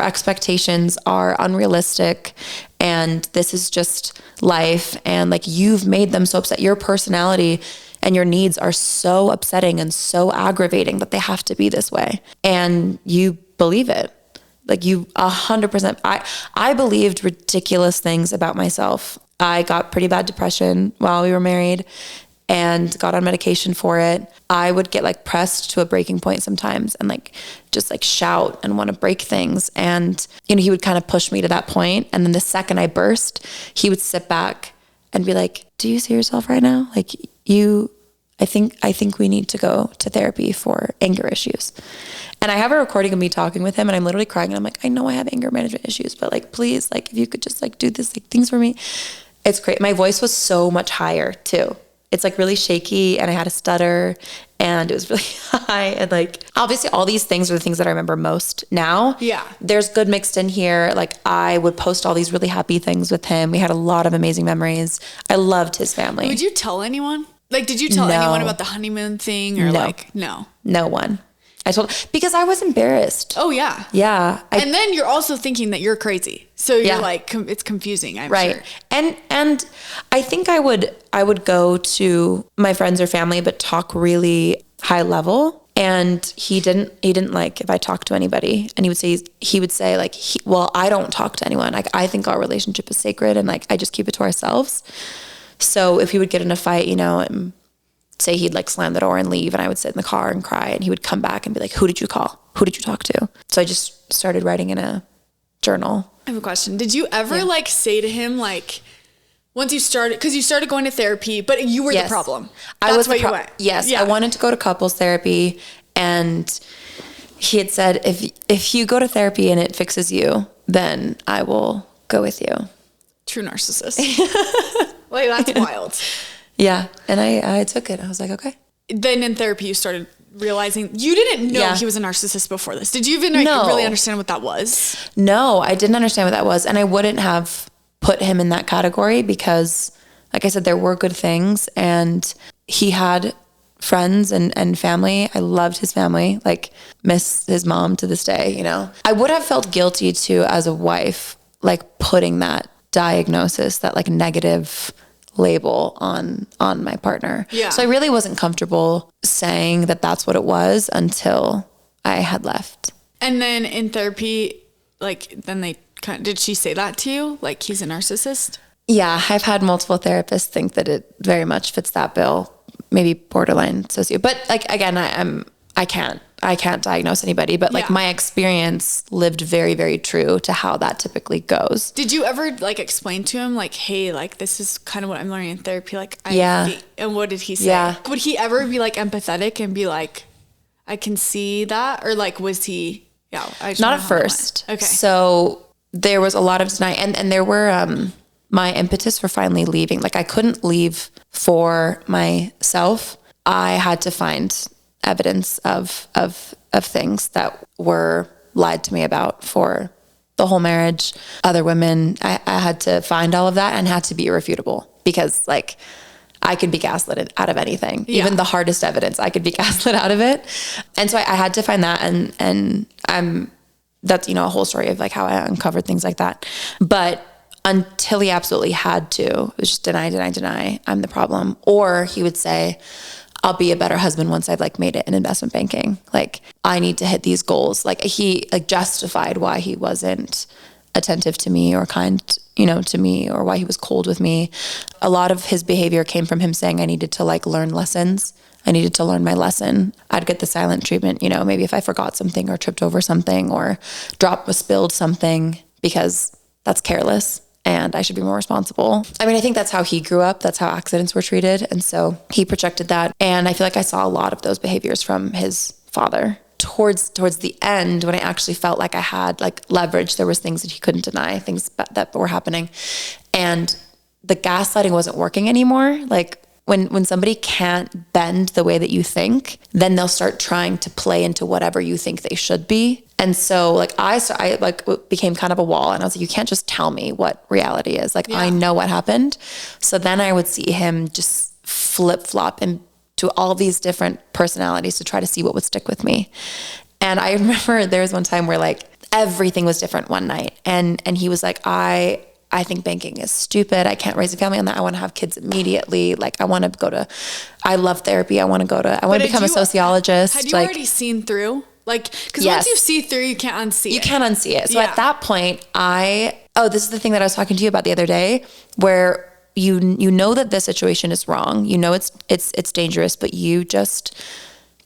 expectations are unrealistic. And this is just life. And like, you've made them so upset. Your personality and your needs are so upsetting and so aggravating that they have to be this way. And you believe it. Like, you 100%. I believed ridiculous things about myself. I got pretty bad depression while we were married and got on medication for it. I would get like pressed to a breaking point sometimes and like just like shout and want to break things. And, he would kind of push me to that point. And then the second I burst, he would sit back and be like, do you see yourself right now? Like, I think we need to go to therapy for anger issues. And I have a recording of me talking with him and I'm literally crying and I'm like, I know I have anger management issues, but like, please, like, if you could just like do this, like, things for me. It's great. My voice was so much higher too. It's like really shaky and I had a stutter and it was really high. And like, obviously all these things are the things that I remember most now. Yeah. There's good mixed in here. Like, I would post all these really happy things with him. We had a lot of amazing memories. I loved his family. Would you tell anyone? Like, did you tell anyone about the honeymoon thing or no? No one. Because I was embarrassed. Oh yeah. Yeah. And then you're also thinking that you're crazy. So you're like, it's confusing, I'm sure. And I think I would go to my friends or family, but talk really high level. And he didn't like if I talked to anybody, and he would say like, well, I don't talk to anyone. Like, I think our relationship is sacred and like, I just keep it to ourselves. So if he would get in a fight, and say he'd like slam the door and leave, and I would sit in the car and cry, and he would come back and be like, who did you call? Who did you talk to? So I just started writing in a journal. I have a question. Did you ever like say to him, like, once you started, because you started going to therapy, but you were the problem. That's why you went. Yes. Yeah. I wanted to go to couples therapy, and he had said, if you go to therapy and it fixes you, then I will go with you. True narcissist. Like, that's wild. Yeah. And I took it. I was like, okay. Then in therapy, you started realizing you didn't know he was a narcissist before this. Did you even really understand what that was? No, I didn't understand what that was. And I wouldn't have put him in that category because, like I said, there were good things and he had friends and family. I loved his family, like miss his mom to this day, I would have felt guilty too as a wife, like putting that diagnosis, that like negative label on my partner. Yeah. So I really wasn't comfortable saying that that's what it was until I had left. And then in therapy, like, then did she say that to you? Like, he's a narcissist? Yeah. I've had multiple therapists think that it very much fits that bill, maybe borderline sociopath. But like, again, I can't. I can't diagnose anybody, but like my experience lived very, very true to how that typically goes. Did you ever like explain to him like, hey, like this is kind of what I'm learning in therapy? Like, and what did he say? Yeah. Would he ever be like empathetic and be like, I can see that? Or like, was he, not at first. Okay. So there was a lot of denial and there were, my impetus for finally leaving. Like I couldn't leave for myself. I had to find evidence of things that were lied to me about for the whole marriage, other women. I had to find all of that and had to be irrefutable because like I could be gaslit out of anything, even the hardest evidence, I could be gaslit out of it. And so I had to find that. And that's, a whole story of like how I uncovered things like that. But until he absolutely had to, it was just deny, I'm the problem. Or he would say, I'll be a better husband once I've like made it in investment banking. Like I need to hit these goals. Like he like justified why he wasn't attentive to me or kind, to me, or why he was cold with me. A lot of his behavior came from him saying I needed to like learn lessons. I needed to learn my lesson. I'd get the silent treatment, maybe if I forgot something or tripped over something or spilled something, because that's careless. And I should be more responsible. I mean, I think that's how he grew up. That's how accidents were treated. And so he projected that. And I feel like I saw a lot of those behaviors from his father. Towards the end, when I actually felt like I had like leverage, there was things that he couldn't deny, things that were happening. And the gaslighting wasn't working anymore. Like when somebody can't bend the way that you think, then they'll start trying to play into whatever you think they should be. And so like I like became kind of a wall, and I was like, you can't just tell me what reality is. Like I know what happened. So then I would see him just flip flop into all these different personalities to try to see what would stick with me. And I remember there was one time where like everything was different one night, and he was like, I think banking is stupid. I can't raise a family on that. I want to have kids immediately. Like I love therapy. I want to become a sociologist. Had you already seen through? Like, because once you see through, you can't unsee it. You can't unsee it. So at that point, this is the thing that I was talking to you about the other day, where you know that this situation is wrong. You know it's dangerous, but you just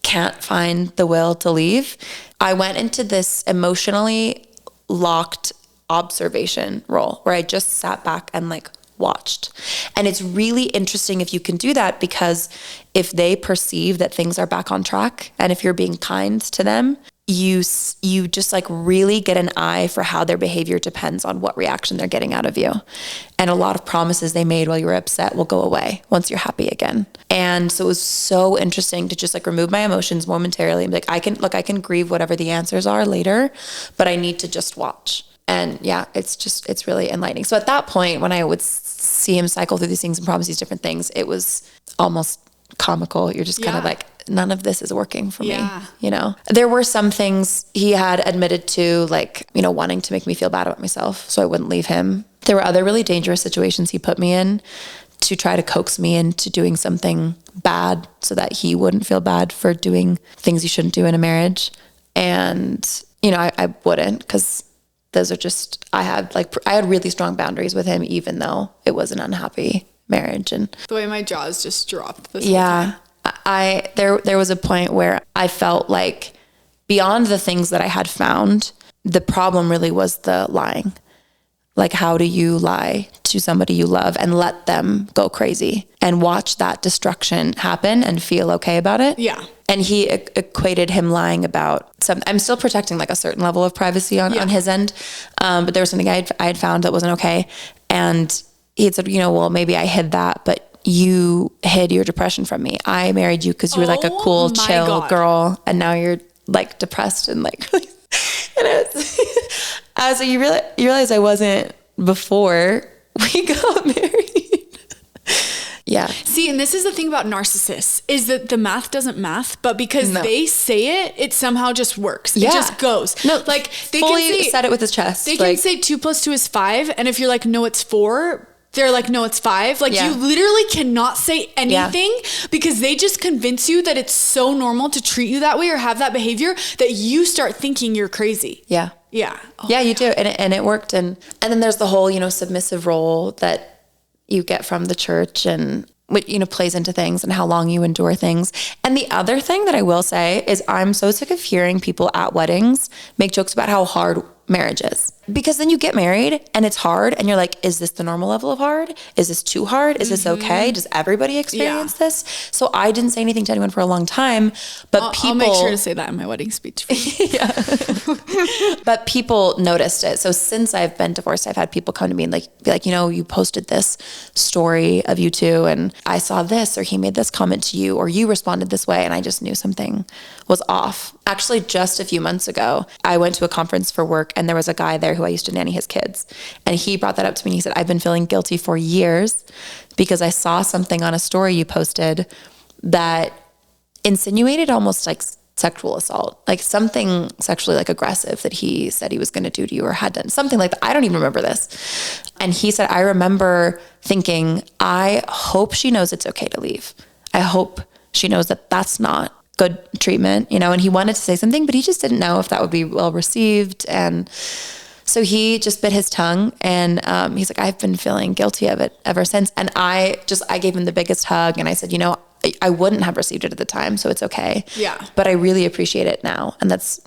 can't find the will to leave. I went into this emotionally locked observation role where I just sat back and like watched. And it's really interesting if you can do that, because if they perceive that things are back on track, and if you're being kind to them, you just like really get an eye for how their behavior depends on what reaction they're getting out of you. And a lot of promises they made while you were upset will go away once you're happy again. And so it was so interesting to just like remove my emotions momentarily and be like, I can grieve whatever the answers are later, but I need to just watch. And it's really enlightening. So at that point, when I would see him cycle through these things and promise these different things, it was almost comical. You're just kind of like, none of this is working for me. There were some things he had admitted to, like, wanting to make me feel bad about myself so I wouldn't leave him. There were other really dangerous situations he put me in to try to coax me into doing something bad so that he wouldn't feel bad for doing things you shouldn't do in a marriage. And, I wouldn't, because those are just, I had really strong boundaries with him, even though it was an unhappy marriage. And the way my jaws just dropped this whole time. There was a point where I felt like beyond the things that I had found, the problem really was the lying. Like, how do you lie to somebody you love and let them go crazy and watch that destruction happen and feel okay about it? Yeah. And he equated him lying about I'm still protecting like a certain level of privacy on his end. But there was something I had found that wasn't okay. And he had said, well, maybe I hid that, but you hid your depression from me. I married you because you were like a cool, chill girl. And now you're like depressed and like, and I was like, you realize I wasn't before we got married. Yeah. See, and this is the thing about narcissists, is that the math doesn't math, but because they say it, it somehow just works. Yeah. It just goes. No, like they fully said it with his chest. They can say 2 + 2 is 5. And if you're like, no, it's 4, they're like, no, it's 5. Like you literally cannot say anything because they just convince you that it's so normal to treat you that way or have that behavior that you start thinking you're crazy. Yeah. Yeah. Oh, you do. And it worked. And then there's the whole, submissive role that you get from the church. And plays into things and how long you endure things. And the other thing that I will say is I'm so sick of hearing people at weddings make jokes about how hard marriage is. Because then you get married and it's hard and you're like, is this the normal level of hard? Is this too hard? Is this okay? Does everybody experience this? So I didn't say anything to anyone for a long time, but I'll make sure to say that in my wedding speech. Yeah. But people noticed it. So since I've been divorced, I've had people come to me and be like, you posted this story of you two and I saw this, or he made this comment to you, or you responded this way. And I just knew something was off. Actually, just a few months ago, I went to a conference for work and there was a guy there who I used to nanny his kids. And he brought that up to me and he said, I've been feeling guilty for years because I saw something on a story you posted that insinuated almost like sexual assault, like something sexually like aggressive that he said he was going to do to you or had done, something like that. I don't even remember this. And he said, I remember thinking, I hope she knows it's okay to leave. I hope she knows that that's not good treatment, and he wanted to say something, but he just didn't know if that would be well received. And so he just bit his tongue and he's like, I've been feeling guilty of it ever since. And I gave him the biggest hug and I said, I wouldn't have received it at the time, so it's okay. Yeah. But I really appreciate it now. And that's,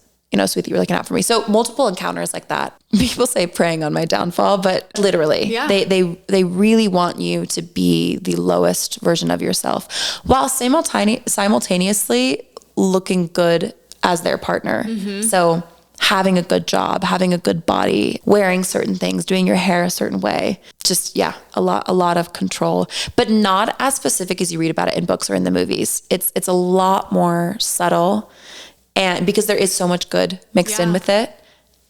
sweet that you were looking out for me. So multiple encounters like that. People say preying on my downfall, but literally, they really want you to be the lowest version of yourself while simultaneously looking good as their partner. Mm-hmm. So having a good job, having a good body, wearing certain things, doing your hair a certain way. Just, a lot of control, but not as specific as you read about it in books or in the movies. It's a lot more subtle, and because there is so much good mixed in with it,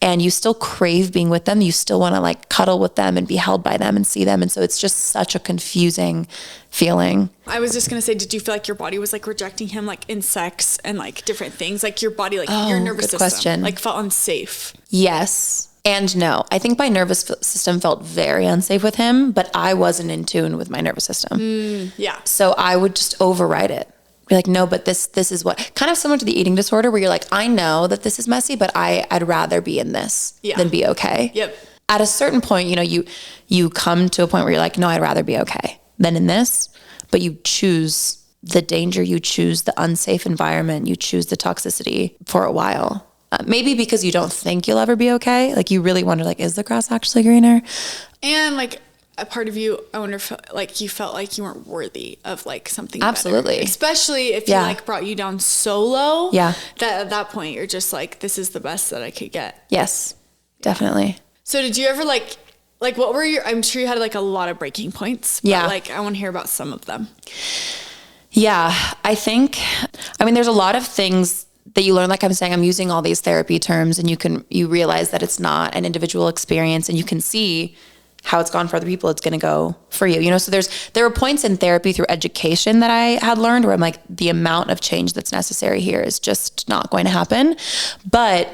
and you still crave being with them. You still want to cuddle with them and be held by them and see them. And so it's just such a confusing feeling. I was just going to say, did you feel like your body was rejecting him in sex and different things? Your body, your nervous system felt unsafe. Yes. And no, I think my nervous system felt very unsafe with him, but I wasn't in tune with my nervous system. Yeah. So I would just override it. Be like, no, but this is what, kind of similar to the eating disorder where you're like, I know that this is messy, but I'd rather be in this than be okay. Yep. At a certain point, you come to a point where you're like, no, I'd rather be okay than in this, but you choose the danger, you choose the unsafe environment, you choose the toxicity for a while. Maybe because you don't think you'll ever be okay. You really wonder, is the grass actually greener? And a part of you, I wonder if you felt like you weren't worthy of something absolutely better. Especially if you brought you down so low. Yeah. That at that point you're just this is the best that I could get. Yes, definitely. So did you ever what were I'm sure you had a lot of breaking points. Yeah. But I want to hear about some of them. Yeah, there's a lot of things that you learn, like I'm saying, I'm using all these therapy terms and you realize that it's not an individual experience and you can see how it's gone for other people, it's going to go for you. So there were points in therapy through education that I had learned where I'm the amount of change that's necessary here is just not going to happen. But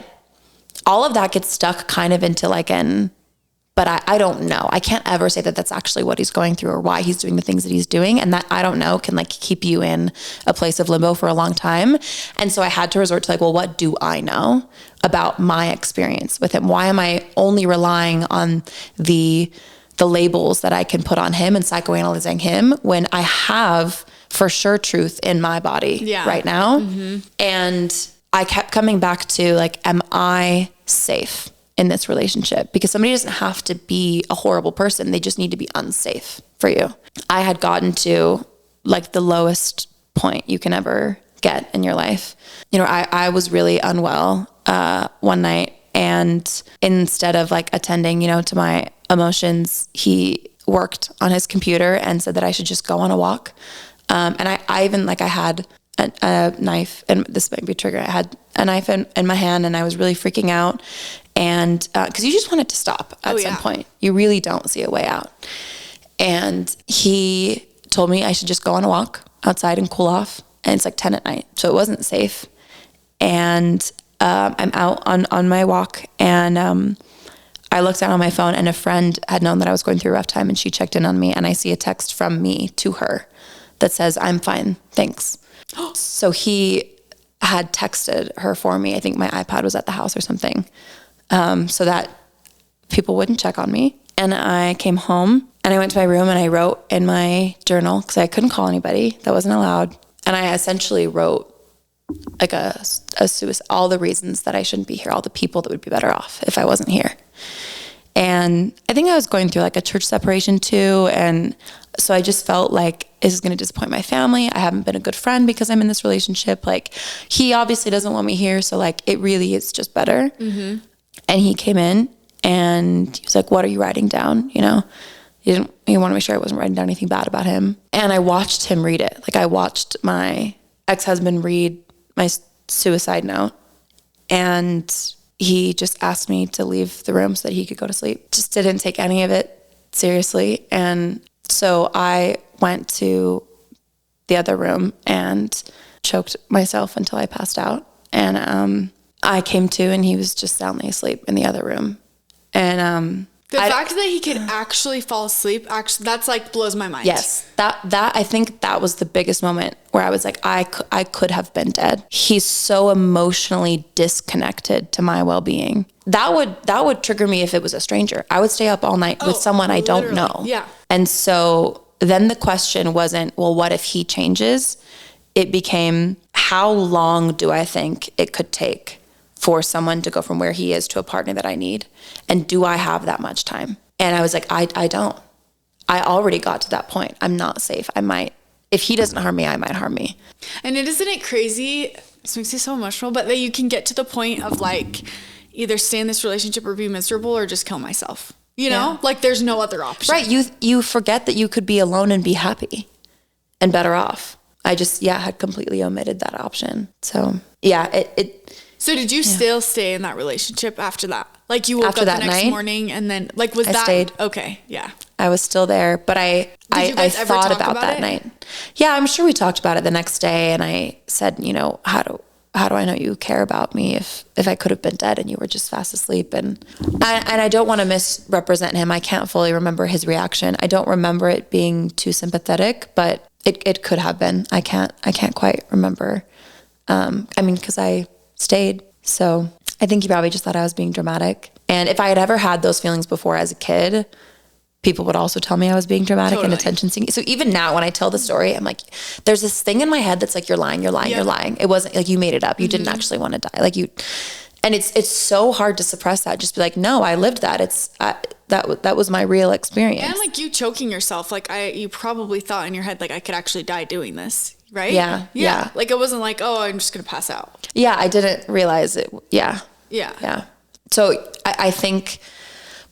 all of that gets stuck kind of into but I don't know. I can't ever say that that's actually what he's going through or why he's doing the things that he's doing. And that I don't know can keep you in a place of limbo for a long time. And so I had to resort to well, what do I know about my experience with him? Why am I only relying on the labels that I can put on him and psychoanalyzing him when I have for sure truth in my body right now? Mm-hmm. And I kept coming back to am I safe in this relationship? Because somebody doesn't have to be a horrible person. They just need to be unsafe for you. I had gotten to the lowest point you can ever get in your life. I was really unwell one night, and instead of attending, to my emotions, he worked on his computer and said that I should just go on a walk. And I even I had a knife, and this might be a trigger. I had a knife in my hand and I was really freaking out. And because you just want it to stop at some point. You really don't see a way out. And he told me I should just go on a walk outside and cool off. And it's 10 at night. So it wasn't safe. And I'm out on my walk. And I looked down on my phone and a friend had known that I was going through a rough time. And she checked in on me. And I see a text from me to her that says, I'm fine, thanks. So he had texted her for me. I think my iPad was at the house or something. So that people wouldn't check on me. And I came home And I went to my room and I wrote in my journal, because I couldn't call anybody. That wasn't allowed. And I essentially wrote like a suicide, all the reasons that I shouldn't be here, all the people that would be better off if I wasn't here. And I think I was going through like a church separation too. And so I just felt like, this is going to disappoint my family. I haven't been a good friend because I'm in this relationship. Like, he obviously doesn't want me here. So like, it really is just better. Mm-hmm. And he came in and he was like, what are you writing down? You know, he wanted to make sure I wasn't writing down anything bad about him. And I watched him read it. Like, I watched my ex-husband read my suicide note, and he just asked me to leave the room so that he could go to sleep. Just didn't take any of it seriously. And so I went to the other room and choked myself until I passed out. And I came to, and he was just soundly asleep in the other room. And the fact that he could actually fall asleep, that's like blows my mind. Yes, that I think that was the biggest moment where I was like, I could have been dead. He's so emotionally disconnected to my well-being. That would trigger me if it was a stranger. I would stay up all night with someone I don't know. Yeah. And so then the question wasn't, well, what if he changes? It became, how long do I think it could take for someone to go from where he is to a partner that I need? And do I have that much time? And I was like, I don't. I already got to that point. I'm not safe. I might, if he doesn't harm me, I might harm me. And isn't it crazy? This makes me so emotional, but that you can get to the point of like, either stay in this relationship or be miserable or just kill myself. You know, like there's no other option. Right. You forget that you could be alone and be happy and better off. I just, had completely omitted that option. So So did you still stay in that relationship after that? Like you woke up the next morning and then like, I stayed. Okay. Yeah. I was still there, but I thought about that night. Yeah, I'm sure we talked about it the next day. And I said, you know, how do I know you care about me if I could have been dead and you were just fast asleep? And I don't want to misrepresent him. I can't fully remember his reaction. I don't remember it being too sympathetic, but it could have been. I can't quite remember. Because I stayed. So I think he probably just thought I was being dramatic. And if I had ever had those feelings before as a kid, people would also tell me I was being dramatic and attention seeking. So even now when I tell the story, I'm like, there's this thing in my head that's like, you're lying. You're lying. It wasn't like you made it up. You didn't actually want to die. Like you, and it's so hard to suppress that. Just be like, no, I lived that. That was my real experience. And like you choking yourself. Like you probably thought in your head, like I could actually die doing this. Right? Yeah. Like it wasn't like, oh, I'm just going to pass out. Yeah. I didn't realize it. Yeah. So I think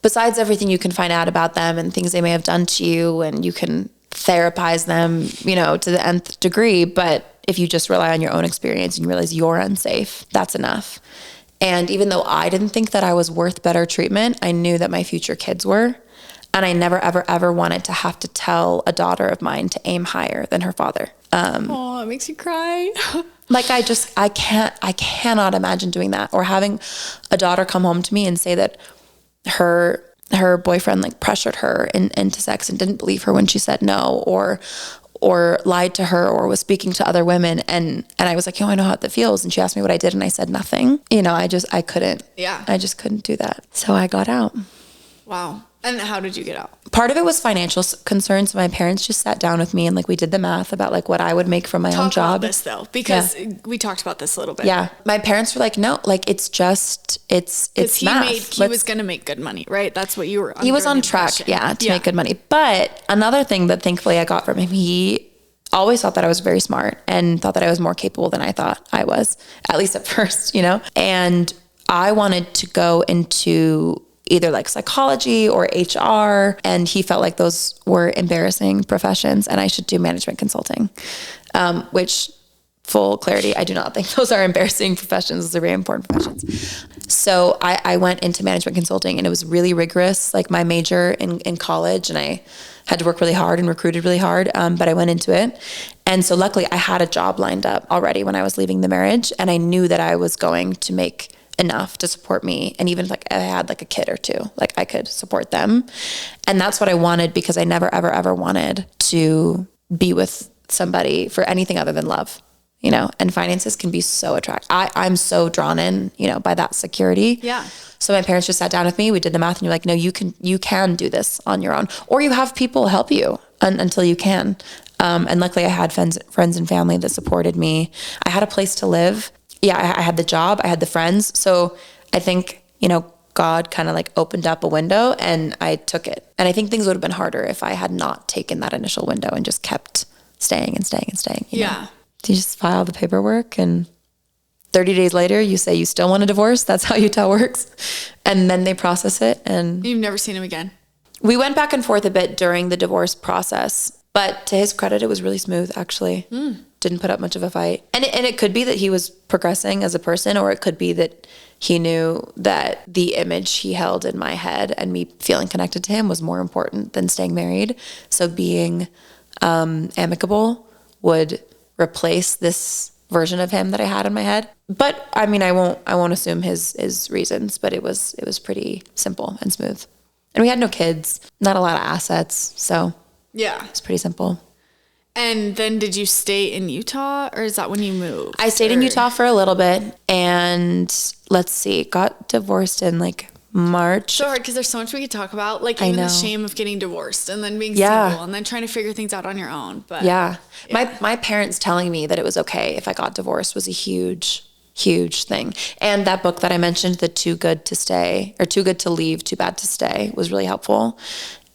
besides everything you can find out about them and things they may have done to you, and you can therapize them, you know, to the nth degree. But if you just rely on your own experience and you realize you're unsafe, that's enough. And even though I didn't think that I was worth better treatment, I knew that my future kids were. And I never, ever, ever wanted to have to tell a daughter of mine to aim higher than her father. Oh, it makes you cry. Like I cannot imagine doing that, or having a daughter come home to me and say that her boyfriend like pressured her into sex and didn't believe her when she said no, or lied to her, or was speaking to other women. And I was like, I know how that feels. And she asked me what I did, and I said nothing. You know, I couldn't. Yeah. I just couldn't do that. So I got out. Wow. And how did you get out? Part of it was financial concerns. My parents just sat down with me and like we did the math about like what I would make from my own job. Talk about this though, because we talked about this a little bit. Yeah. My parents were like, no, like it's math. He was going to make good money, right? That's what you were under. He was on track, to make good money. But another thing that thankfully I got from him, he always thought that I was very smart and thought that I was more capable than I thought I was, at least at first, you know? And I wanted to go into either like psychology or HR. And he felt like those were embarrassing professions and I should do management consulting, which, full clarity, I do not think those are embarrassing professions. Those are very important professions. So I went into management consulting and it was really rigorous, like my major in college, and I had to work really hard and recruited really hard. But I went into it. And so luckily I had a job lined up already when I was leaving the marriage, and I knew that I was going to make enough to support me. And even if like I had like a kid or two, like I could support them. And that's what I wanted, because I never, ever, ever wanted to be with somebody for anything other than love. you know, and finances can be so attractive. I'm so drawn in, you know, by that security. Yeah. So my parents just sat down with me. We did the math and you're like, no, you can do this on your own, or you have people help you until you can. And luckily I had friends and family that supported me. I had a place to live. Yeah. I had the job, I had the friends. So I think, you know, God kind of like opened up a window and I took it. And I think things would have been harder if I had not taken that initial window and just kept staying and staying and staying. You know? You just file the paperwork and 30 days later you say you still want a divorce. That's how Utah works. And then they process it. And you've never seen him again. We went back and forth a bit during the divorce process, but to his credit, it was really smooth actually. Didn't put up much of a fight. And it could be that he was progressing as a person, or it could be that he knew that the image he held in my head and me feeling connected to him was more important than staying married. So being amicable would replace this version of him that I had in my head. But I mean, I won't assume his reasons, but it was pretty simple and smooth. And we had no kids, not a lot of assets. So yeah, it's pretty simple. And then did you stay in Utah, or is that when you moved? I stayed in Utah for a little bit, and let's see, got divorced in like March. So hard because there's so much we could talk about, like even the shame of getting divorced and then being single and then trying to figure things out on your own. But my parents telling me that it was okay if I got divorced was a huge thing. And that book that I mentioned, the Too Good to Stay, or Too Good to Leave, Too Bad to Stay, was really helpful.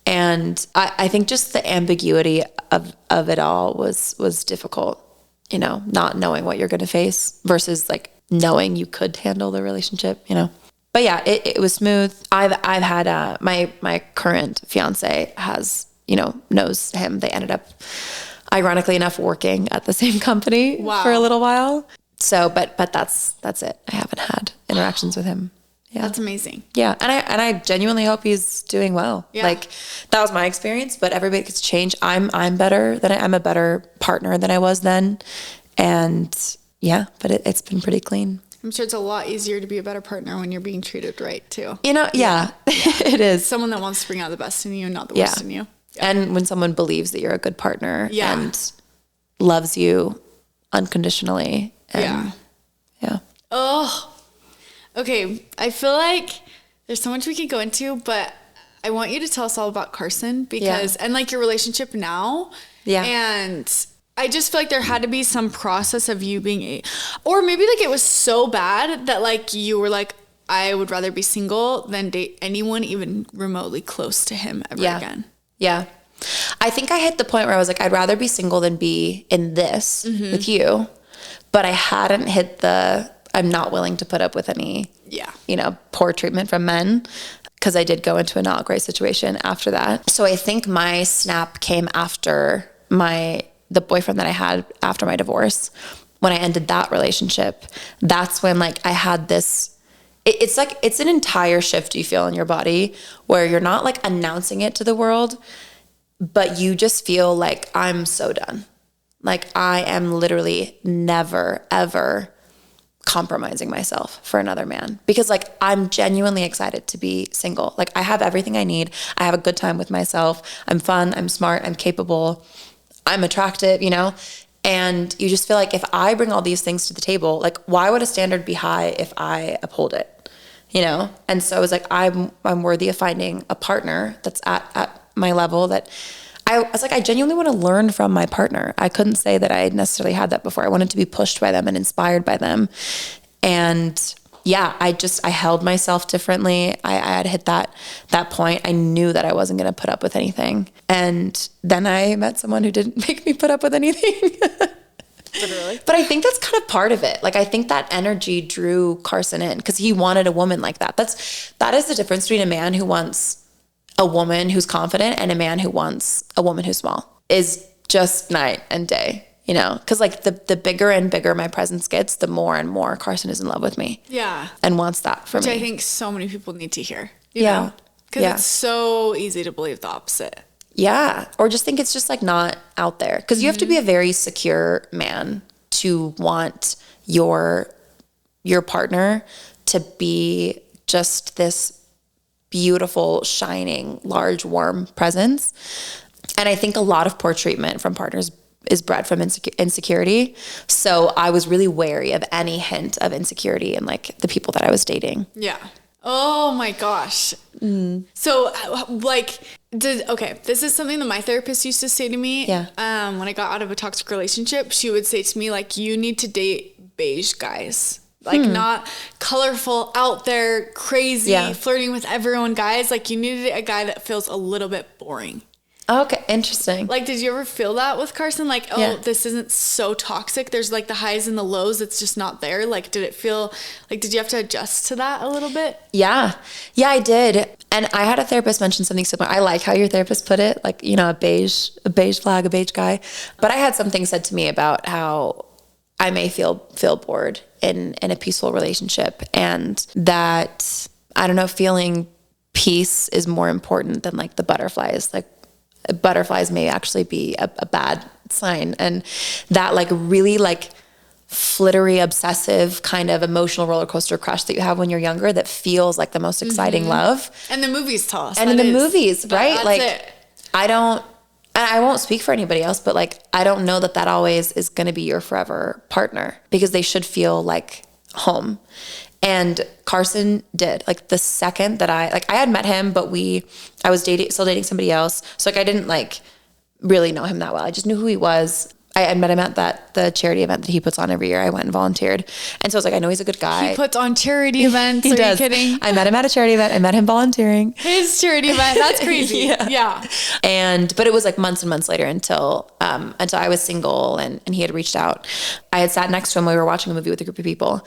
And I think just the ambiguity of it all was difficult, you know, not knowing what you're going to face versus like knowing you could handle the relationship, you know. But yeah, it was smooth. I've had my current fiance has, you know, knows him. They ended up, ironically enough, working at the same company for a little while. So, but that's it. I haven't had interactions with him. Yeah. That's amazing. Yeah. And I genuinely hope he's doing well. Yeah. Like that was my experience, but everybody gets changed. I'm better I'm a better partner than I was then. And yeah, but it's been pretty clean. I'm sure it's a lot easier to be a better partner when you're being treated right too. You know, yeah. It is. Someone that wants to bring out the best in you and not the worst in you. Yeah. And when someone believes that you're a good partner and loves you unconditionally. And yeah. Oh, okay. I feel like there's so much we could go into, but I want you to tell us all about Carson because, and like your relationship now. Yeah. And I just feel like there had to be some process of you being or maybe like it was so bad that like you were like, I would rather be single than date anyone even remotely close to him ever again. Yeah. I think I hit the point where I was like, I'd rather be single than be in this with you. But I hadn't hit I'm not willing to put up with any, you know, poor treatment from men, because I did go into a not great situation after that. So I think my snap came after the boyfriend that I had after my divorce. When I ended that relationship, that's when like I had this, it's like, it's an entire shift you feel in your body where you're not like announcing it to the world, but you just feel like I'm so done. Like I am literally never, ever compromising myself for another man, because like I'm genuinely excited to be single. Like I have everything I need. I have a good time with myself. I'm fun. I'm smart. I'm capable. I'm attractive, you know? And you just feel like if I bring all these things to the table, like why would a standard be high if I uphold it, you know? And so I was like, I'm worthy of finding a partner that's at my level that I was like, I genuinely want to learn from my partner. I couldn't say that I necessarily had that before. I wanted to be pushed by them and inspired by them. And yeah, I held myself differently. I had hit that point. I knew that I wasn't going to put up with anything. And then I met someone who didn't make me put up with anything. Literally. But I think that's kind of part of it. Like, I think that energy drew Carson in because he wanted a woman like that. That is the difference between a man who wants a woman who's confident and a man who wants a woman who's small, is just night and day, you know? Because like the bigger and bigger my presence gets, the more and more Carson is in love with me. Yeah. And wants that for me. Which I think so many people need to hear. You know? Because it's so easy to believe the opposite. Yeah. Or just think it's just like not out there. Because you have to be a very secure man to want your partner to be just this beautiful, shining, large, warm presence. And I think a lot of poor treatment from partners is bred from insecurity. So I was really wary of any hint of insecurity in like the people that I was dating. Yeah. Oh my gosh. So like, this is something that my therapist used to say to me. Yeah. When I got out of a toxic relationship, she would say to me, like, you need to date beige guys. Like not colorful, out there, crazy, flirting with everyone guys. Like you need a guy that feels a little bit boring. Okay, interesting. Like, did you ever feel that with Carson? Like, this isn't so toxic. There's like the highs and the lows. It's just not there. Like, did it feel like, did you have to adjust to that a little bit? Yeah, I did. And I had a therapist mention something similar. I like how your therapist put it, like, you know, a beige flag, a beige guy. But I had something said to me about how I may feel bored in a peaceful relationship, and that, I don't know, feeling peace is more important than like the butterflies. Like butterflies may actually be a bad sign. And that like really like flittery, obsessive kind of emotional roller coaster crush that you have when you're younger that feels like the most exciting love. And the movies tell us. And in the movies, right? Like I won't speak for anybody else, but like, I don't know that always is going to be your forever partner, because they should feel like home. And Carson did. Like the second that I had met him, but I was still dating somebody else. So like, I didn't like really know him that well. I just knew who he was. I had met him at the charity event that he puts on every year. I went and volunteered. And so I was like, I know he's a good guy. He puts on charity events. He does. You kidding? I met him at a charity event. I met him volunteering. His charity event. That's crazy. Yeah. But it was like months and months later until I was single and he had reached out. I had sat next to him. We were watching a movie with a group of people.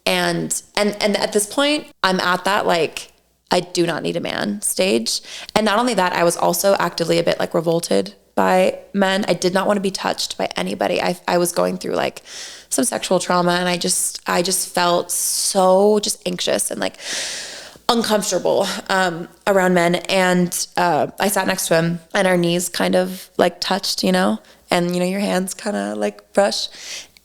And at this point, I'm at that, like, I do not need a man stage. And not only that, I was also actively a bit like revolted by men. I did not want to be touched by anybody. I was going through like some sexual trauma, and I just felt so just anxious and like uncomfortable around men. And I sat next to him, and our knees kind of like touched, you know, and you know, your hands kind of like brush.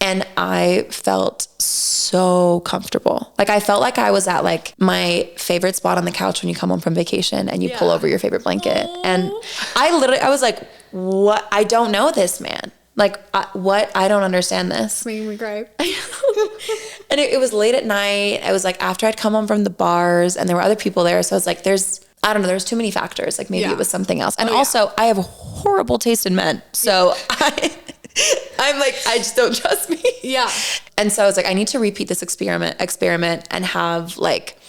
And I felt so comfortable. Like I felt like I was at like my favorite spot on the couch when you come home from vacation and you pull over your favorite blanket. Aww. And I was like, what? I don't know this man. Like what? I don't understand this. Making me cry. And it was late at night. I was like, after I'd come home from the bars, and there were other people there. So I was like, there's too many factors. Like maybe it was something else. And also I have horrible taste in men. So I'm like, I just don't trust me. Yeah. And so I was like, I need to repeat this experiment and have like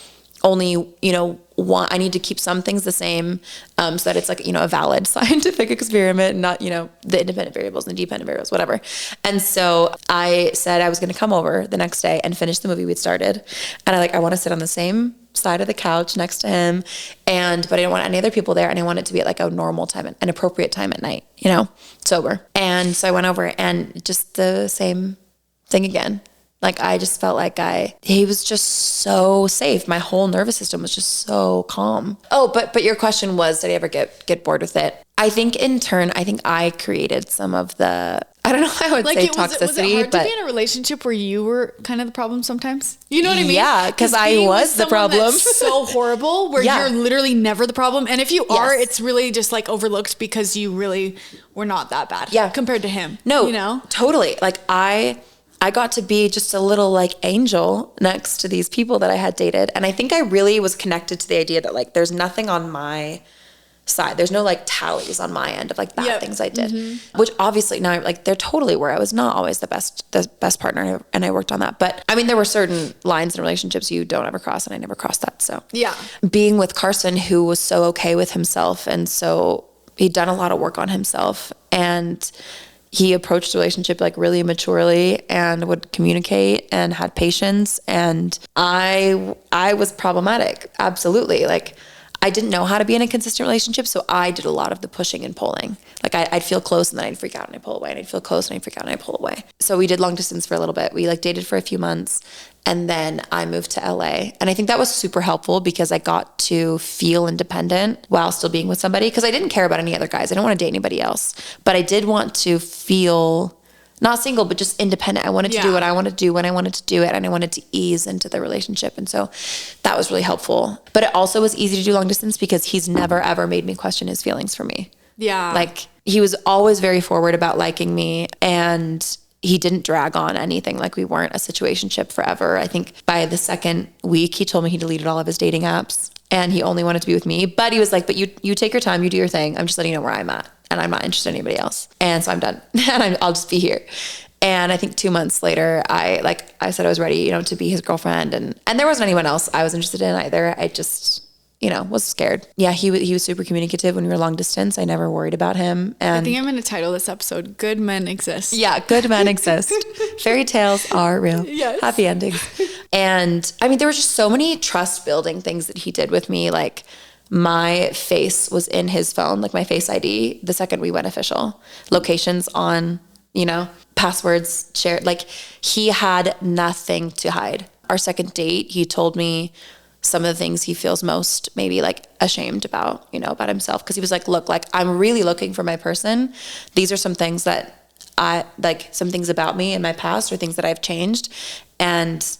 only, you know, one, I need to keep some things the same, so that it's like, you know, a valid scientific experiment, not, you know, the independent variables and the dependent variables, whatever. And so I said I was going to come over the next day and finish the movie we'd started. And I want to sit on the same side of the couch next to him, but I didn't want any other people there, and I want it to be at like a normal time, an appropriate time at night, you know, sober. And so I went over, and just the same thing again. Like I just felt like he was just so safe. My whole nervous system was just so calm. Oh, but your question was, did I ever get bored with it? I think in turn, I created some of the, I don't know how I would say toxicity. Was it hard to be in a relationship where you were kind of the problem sometimes? You know what I mean? Yeah, because I was the problem. That's so horrible, where you're literally never the problem. And if you are, it's really just like overlooked because you really were not that bad compared to him. No, you know? Totally. Like I got to be just a little like angel next to these people that I had dated. And I think I really was connected to the idea that like, there's nothing on my side. There's no like tallies on my end of like bad things I did, which obviously now like there totally were. I was not always the best partner, and I worked on that. But I mean, there were certain lines in relationships you don't ever cross, and I never crossed that. So being with Carson, who was so okay with himself, and so he'd done a lot of work on himself, and he approached the relationship like really maturely and would communicate and had patience. And I was problematic. Absolutely. Like I didn't know how to be in a consistent relationship. So I did a lot of the pushing and pulling. Like I'd feel close and then I'd freak out and I'd pull away, and I'd feel close and I'd freak out and I'd pull away. So we did long distance for a little bit. We like dated for a few months, and then I moved to LA. And I think that was super helpful because I got to feel independent while still being with somebody, because I didn't care about any other guys. I didn't want to date anybody else, but I did want to feel not single, but just independent. I wanted to do what I wanted to do when I wanted to do it, and I wanted to ease into the relationship. And so that was really helpful. But it also was easy to do long distance because he's never ever made me question his feelings for me. Yeah. Like he was always very forward about liking me, and he didn't drag on anything. Like we weren't a situationship forever. I think by the second week, he told me he deleted all of his dating apps and he only wanted to be with me. But he was like, but you take your time, you do your thing. I'm just letting you know where I'm at, and I'm not interested in anybody else. And so I'm done and I'll just be here. And I think 2 months later, I said I was ready, to be his girlfriend, and there wasn't anyone else I was interested in either. I just, was scared. Yeah, he was super communicative when we were long distance. I never worried about him. And I think I'm going to title this episode, Good Men Exist. Yeah, good men exist. Fairy tales are real. Yes. Happy endings. And I mean, there were just so many trust building things that he did with me. Like my face was in his phone, like my Face ID, the second we went official. Locations on, passwords shared. Like he had nothing to hide. Our second date, he told me some of the things he feels most maybe like ashamed about, about himself. Cause he was like, look, like I'm really looking for my person. These are some things that some things about me in my past or things that I've changed. And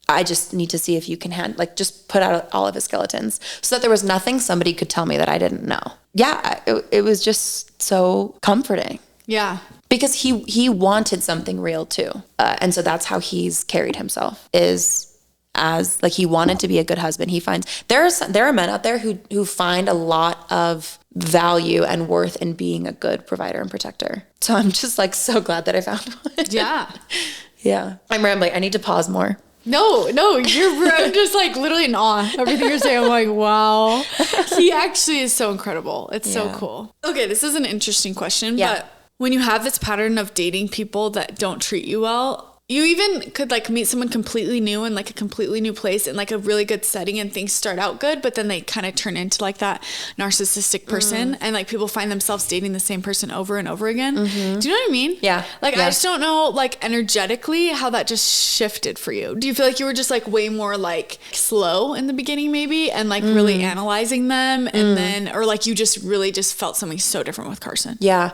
I just need to see if you can just put out all of his skeletons so that there was nothing somebody could tell me that I didn't know. Yeah. It was just so comforting. Yeah. Because he wanted something real too. And so that's how he's carried himself, is as like he wanted to be a good husband. He finds there are men out there who find a lot of value and worth in being a good provider and protector. So I'm just like so glad that I found one. Yeah. Yeah. I'm rambling. I need to pause more. No, I'm just like literally in awe. Everything you're saying, I'm like, wow. He actually is so incredible. It's so cool. Okay, this is an interesting question, but when you have this pattern of dating people that don't treat you well, you even could like meet someone completely new in like a completely new place in like a really good setting and things start out good, but then they kind of turn into like that narcissistic person and like people find themselves dating the same person over and over again. Mm-hmm. Do you know what I mean? Yeah. Like I just don't know like energetically how that just shifted for you. Do you feel like you were just like way more like slow in the beginning maybe and like really analyzing them and then, or like you just really just felt something so different with Carson? Yeah.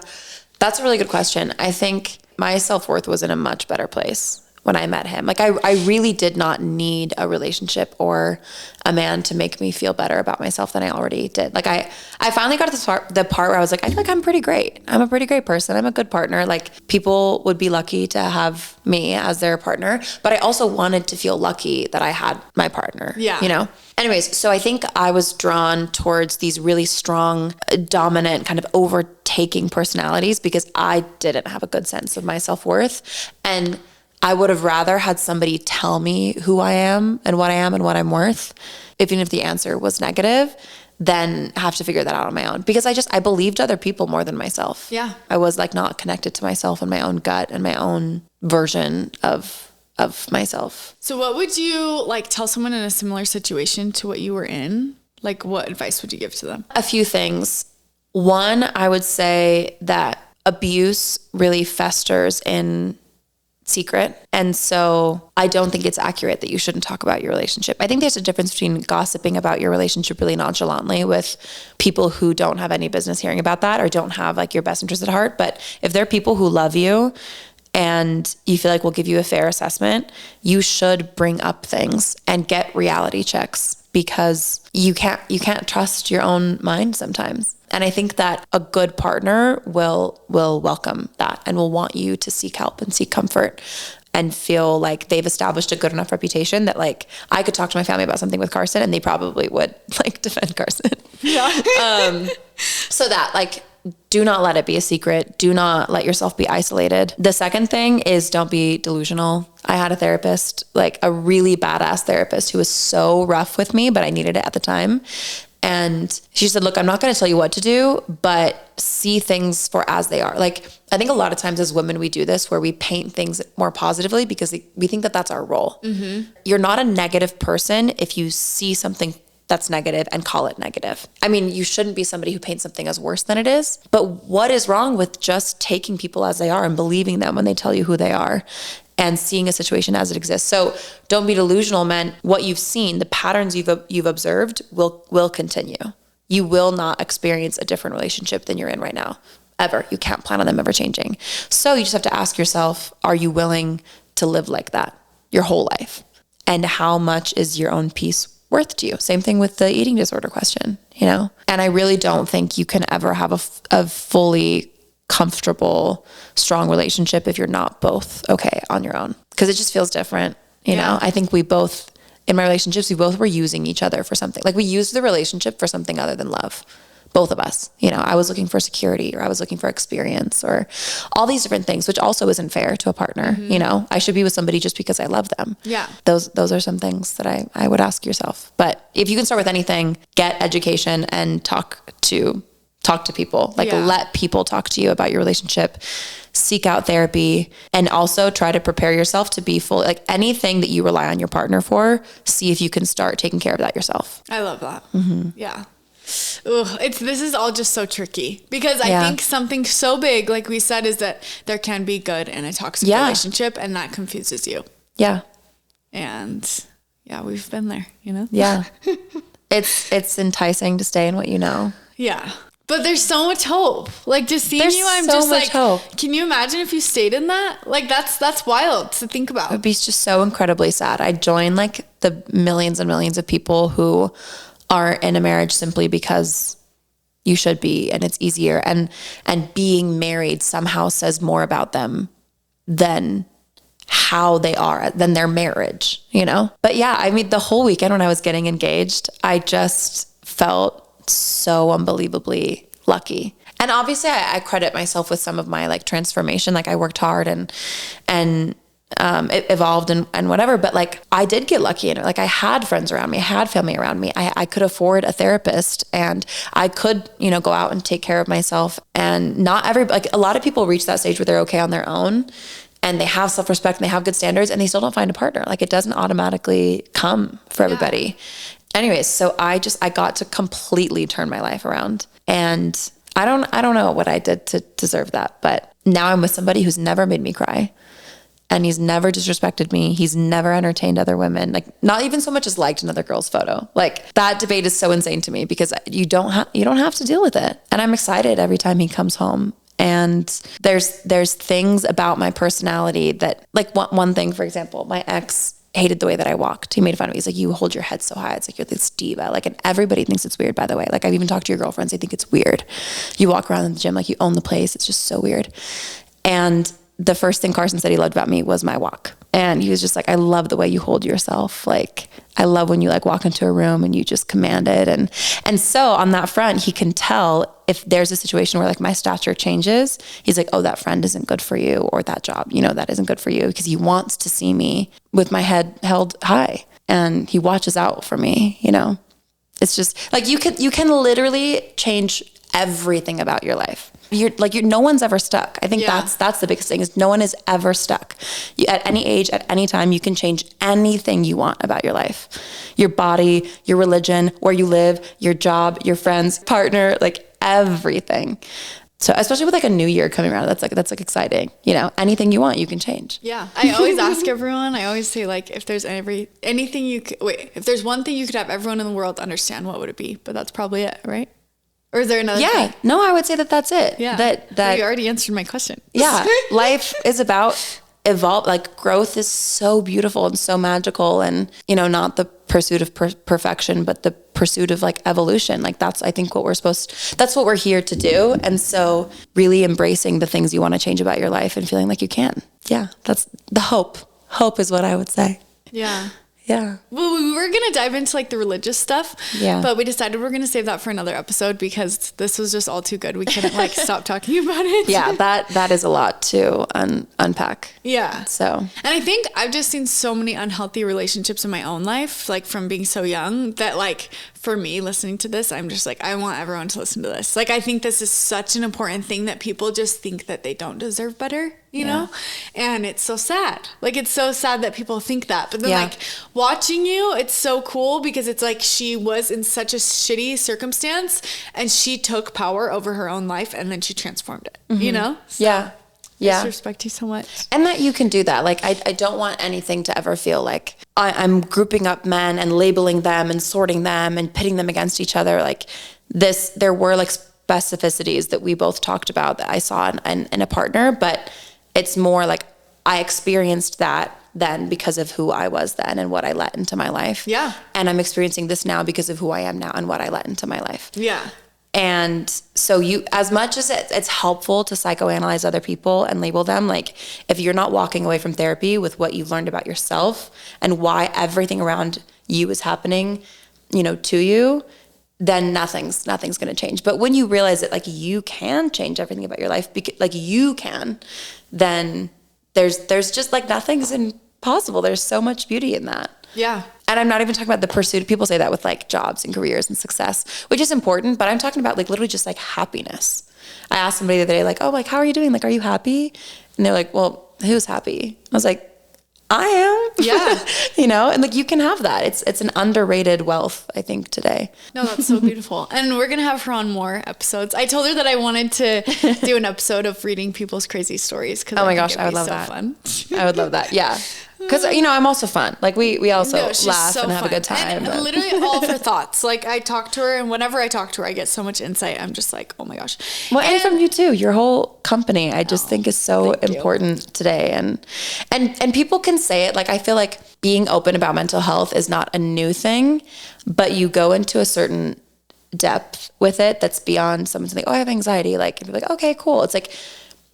That's a really good question. I think my self-worth was in a much better place when I met him. Like I really did not need a relationship or a man to make me feel better about myself than I already did. Like I finally got to the part where I was like, I feel like I'm pretty great. I'm a pretty great person. I'm a good partner. Like people would be lucky to have me as their partner, but I also wanted to feel lucky that I had my partner. Yeah. Anyways, so I think I was drawn towards these really strong, dominant, kind of overtaking personalities because I didn't have a good sense of my self-worth. And I would have rather had somebody tell me who I am and what I'm worth, even if the answer was negative, than have to figure that out on my own. Because I believed other people more than myself. Yeah. I was like not connected to myself and my own gut and my own version of myself. So what would you like tell someone in a similar situation to what you were in? Like what advice would you give to them? A few things. One, I would say that abuse really festers in secret. And so I don't think it's accurate that you shouldn't talk about your relationship. I think there's a difference between gossiping about your relationship really nonchalantly with people who don't have any business hearing about that or don't have like your best interest at heart. But if there are people who love you and you feel like will give you a fair assessment, you should bring up things and get reality checks because you can't trust your own mind sometimes. And I think that a good partner will welcome that and will want you to seek help and seek comfort and feel like they've established a good enough reputation that like I could talk to my family about something with Carson and they probably would like defend Carson. Yeah. So that like, do not let it be a secret. Do not let yourself be isolated. The second thing is don't be delusional. I had a therapist, like a really badass therapist who was so rough with me, but I needed it at the time. And she said, look, I'm not going to tell you what to do, but see things for as they are. Like, I think a lot of times as women, we do this where we paint things more positively because we think that that's our role. Mm-hmm. You're not a negative person if you see something that's negative and call it negative. I mean, you shouldn't be somebody who paints something as worse than it is, but what is wrong with just taking people as they are and believing them when they tell you who they are and seeing a situation as it exists? So don't be delusional, man. What you've seen, the patterns you've observed will continue. You will not experience a different relationship than you're in right now, ever. You can't plan on them ever changing. So you just have to ask yourself, are you willing to live like that your whole life? And how much is your own peace worth to you? Same thing with the eating disorder question, And I really don't think you can ever have a fully comfortable, strong relationship if you're not both okay on your own. Because it just feels different, you know? I think we both, in my relationships, we both were using each other for something. Like we used the relationship for something other than love. Both of us, you know, I was looking for security, or I was looking for experience, or all these different things, which also isn't fair to a partner. You know, I should be with somebody just because I love them. Yeah. Those are some things that I would ask yourself. But if you can start with anything, get education and talk to people, like let people talk to you about your relationship, seek out therapy, and also try to prepare yourself to be full, like anything that you rely on your partner for, see if you can start taking care of that yourself. I love that. Yeah. Ooh, this is all just so tricky because I think something so big, like we said, is that there can be good in a toxic relationship, and that confuses you. Yeah. And we've been there, you know? Yeah. It's enticing to stay in what you know. Yeah. But there's so much hope. Like just seeing you, I'm just like, hope. Can you imagine if you stayed in that? Like that's wild to think about. It would be just so incredibly sad. I'd join like the millions and millions of people who are in a marriage simply because you should be, and it's easier, and being married somehow says more about them than how they are, than their marriage, you know? But yeah, I mean, the whole weekend when I was getting engaged, I just felt so unbelievably lucky. And obviously I credit myself with some of my like transformation. Like I worked hard and it evolved and whatever, but like I did get lucky in it. Like I had friends around me, I had family around me. I could afford a therapist, and I could, you know, go out and take care of myself. And like a lot of people reach that stage where they're okay on their own, and they have self-respect and they have good standards, and they still don't find a partner. Like it doesn't automatically come for everybody. Anyways, so I got to completely turn my life around, and I don't know what I did to deserve that, but now I'm with somebody who's never made me cry. And he's never disrespected me. He's never entertained other women. Like not even so much as liked another girl's photo. Like that debate is so insane to me because you don't have to deal with it. And I'm excited every time he comes home. And there's things about my personality that, like one thing, for example, my ex hated the way that I walked. He made fun of me. He's like, you hold your head so high. It's like, you're this diva. Like, and everybody thinks it's weird, by the way. Like I've even talked to your girlfriends. They think it's weird. You walk around in the gym like you own the place. It's just so weird. And the first thing Carson said he loved about me was my walk. And he was just like, I love the way you hold yourself. Like, I love when you like walk into a room and you just command it. And so on that front, he can tell if there's a situation where like my stature changes, he's like, oh, that friend isn't good for you, or that job, you know, that isn't good for you, because he wants to see me with my head held high, and he watches out for me, you know. It's just like, you can literally change everything about your life. No one's ever stuck. I think that's the biggest thing, is no one is ever stuck. At any age, at any time, you can change anything you want about your life, your body, your religion, where you live, your job, your friends, partner, like everything. So especially with like a new year coming around, that's like exciting. You know, anything you want, you can change. Yeah. I always ask everyone, I always say like, if there's if there's one thing you could have everyone in the world understand, what would it be? But that's probably it, right? Or is there another thing? No, I would say that's it. Yeah. That you already answered my question. Yeah. Life is about evolve. Like growth is so beautiful and so magical, and, you know, not the pursuit of perfection, but the pursuit of like evolution. Like that's, I think, that's what we're here to do. And so really embracing the things you want to change about your life and feeling like you can. Yeah. That's the hope. Hope is what I would say. Yeah. Yeah. Well, we were going to dive into like the religious stuff, but we decided we're going to save that for another episode because this was just all too good. We couldn't like stop talking about it. Yeah. That is a lot to unpack. Yeah. So, and I think I've just seen so many unhealthy relationships in my own life, like from being so young, that like for me listening to this, I'm just like, I want everyone to listen to this. Like, I think this is such an important thing that people just think that they don't deserve better, you know? And it's so sad. Like, it's so sad that people think that. But then like watching you, it's so cool because it's like she was in such a shitty circumstance and she took power over her own life and then she transformed it, you know? So, I just respect you so much. And that you can do that. Like, I don't want anything to ever feel like I'm grouping up men and labeling them and sorting them and pitting them against each other. Like there were like specificities that we both talked about that I saw in a partner, but it's more like I experienced that then because of who I was then and what I let into my life. Yeah. And I'm experiencing this now because of who I am now and what I let into my life. Yeah. And so as much as it's helpful to psychoanalyze other people and label them, like if you're not walking away from therapy with what you've learned about yourself and why everything around you is happening, to you, then nothing's going to change. But when you realize that like you can change everything about your life, like you can, then there's just like nothing's impossible. There's so much beauty in that. Yeah. And I'm not even talking about the pursuit. People say that with like jobs and careers and success, which is important, but I'm talking about like literally just like happiness. I asked somebody the other day, like, oh, like, how are you doing? Like, are you happy? And they're like, well, who's happy? I was like, I am. Yeah. And like you can have that. It's an underrated wealth, I think, today. No, that's so beautiful. And we're going to have her on more episodes. I told her that I wanted to do an episode of reading people's crazy stories. Oh my gosh, I would love that. Fun. I would love that. Yeah. Because, I'm also fun. Like, we also laugh and have a good time. And literally all of her thoughts. Like, I talk to her, and whenever I talk to her, I get so much insight. I'm just like, oh my gosh. Well, and from you too. Your whole company, I just think is so important today. And people can say it. Like, I feel like being open about mental health is not a new thing, but you go into a certain depth with it that's beyond someone's like, oh, I have anxiety. Like, you're like, okay, cool. It's like,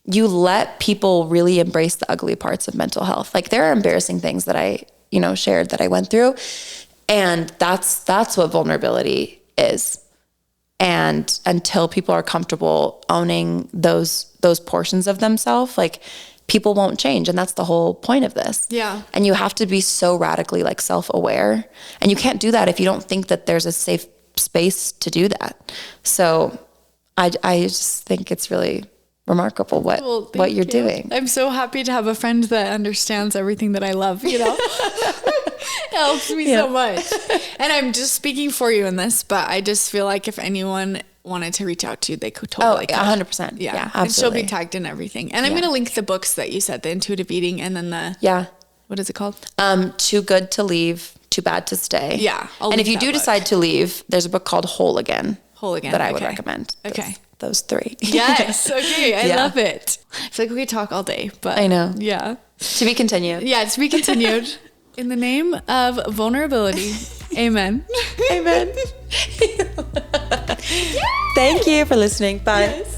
you let people really embrace the ugly parts of mental health. Like there are embarrassing things that I, shared that I went through. And that's what vulnerability is. And until people are comfortable owning those portions of themselves, like people won't change. And that's the whole point of this. Yeah. And you have to be so radically like self-aware. And you can't do that if you don't think that there's a safe space to do that. So I just think it's really remarkable what you're doing. I'm so happy to have a friend that understands everything that I love, It helps me so much. And I'm just speaking for you in this, but I just feel like if anyone wanted to reach out to you, they could totally. 100%. Yeah, absolutely. And she'll be tagged in everything. And I'm going to link the books that you said, the intuitive eating and then what is it called? Too Good to Leave, Too Bad to Stay. Yeah. And if you do decide to leave, there's a book called Whole Again. Whole Again. That I would recommend. Okay. Those 3. Yes. Okay. I love it. I feel like we could talk all day, but I know. Yeah. To be continued. Yeah. To be continued. In the name of vulnerability. Amen. Amen. Thank you for listening. Bye. Yes.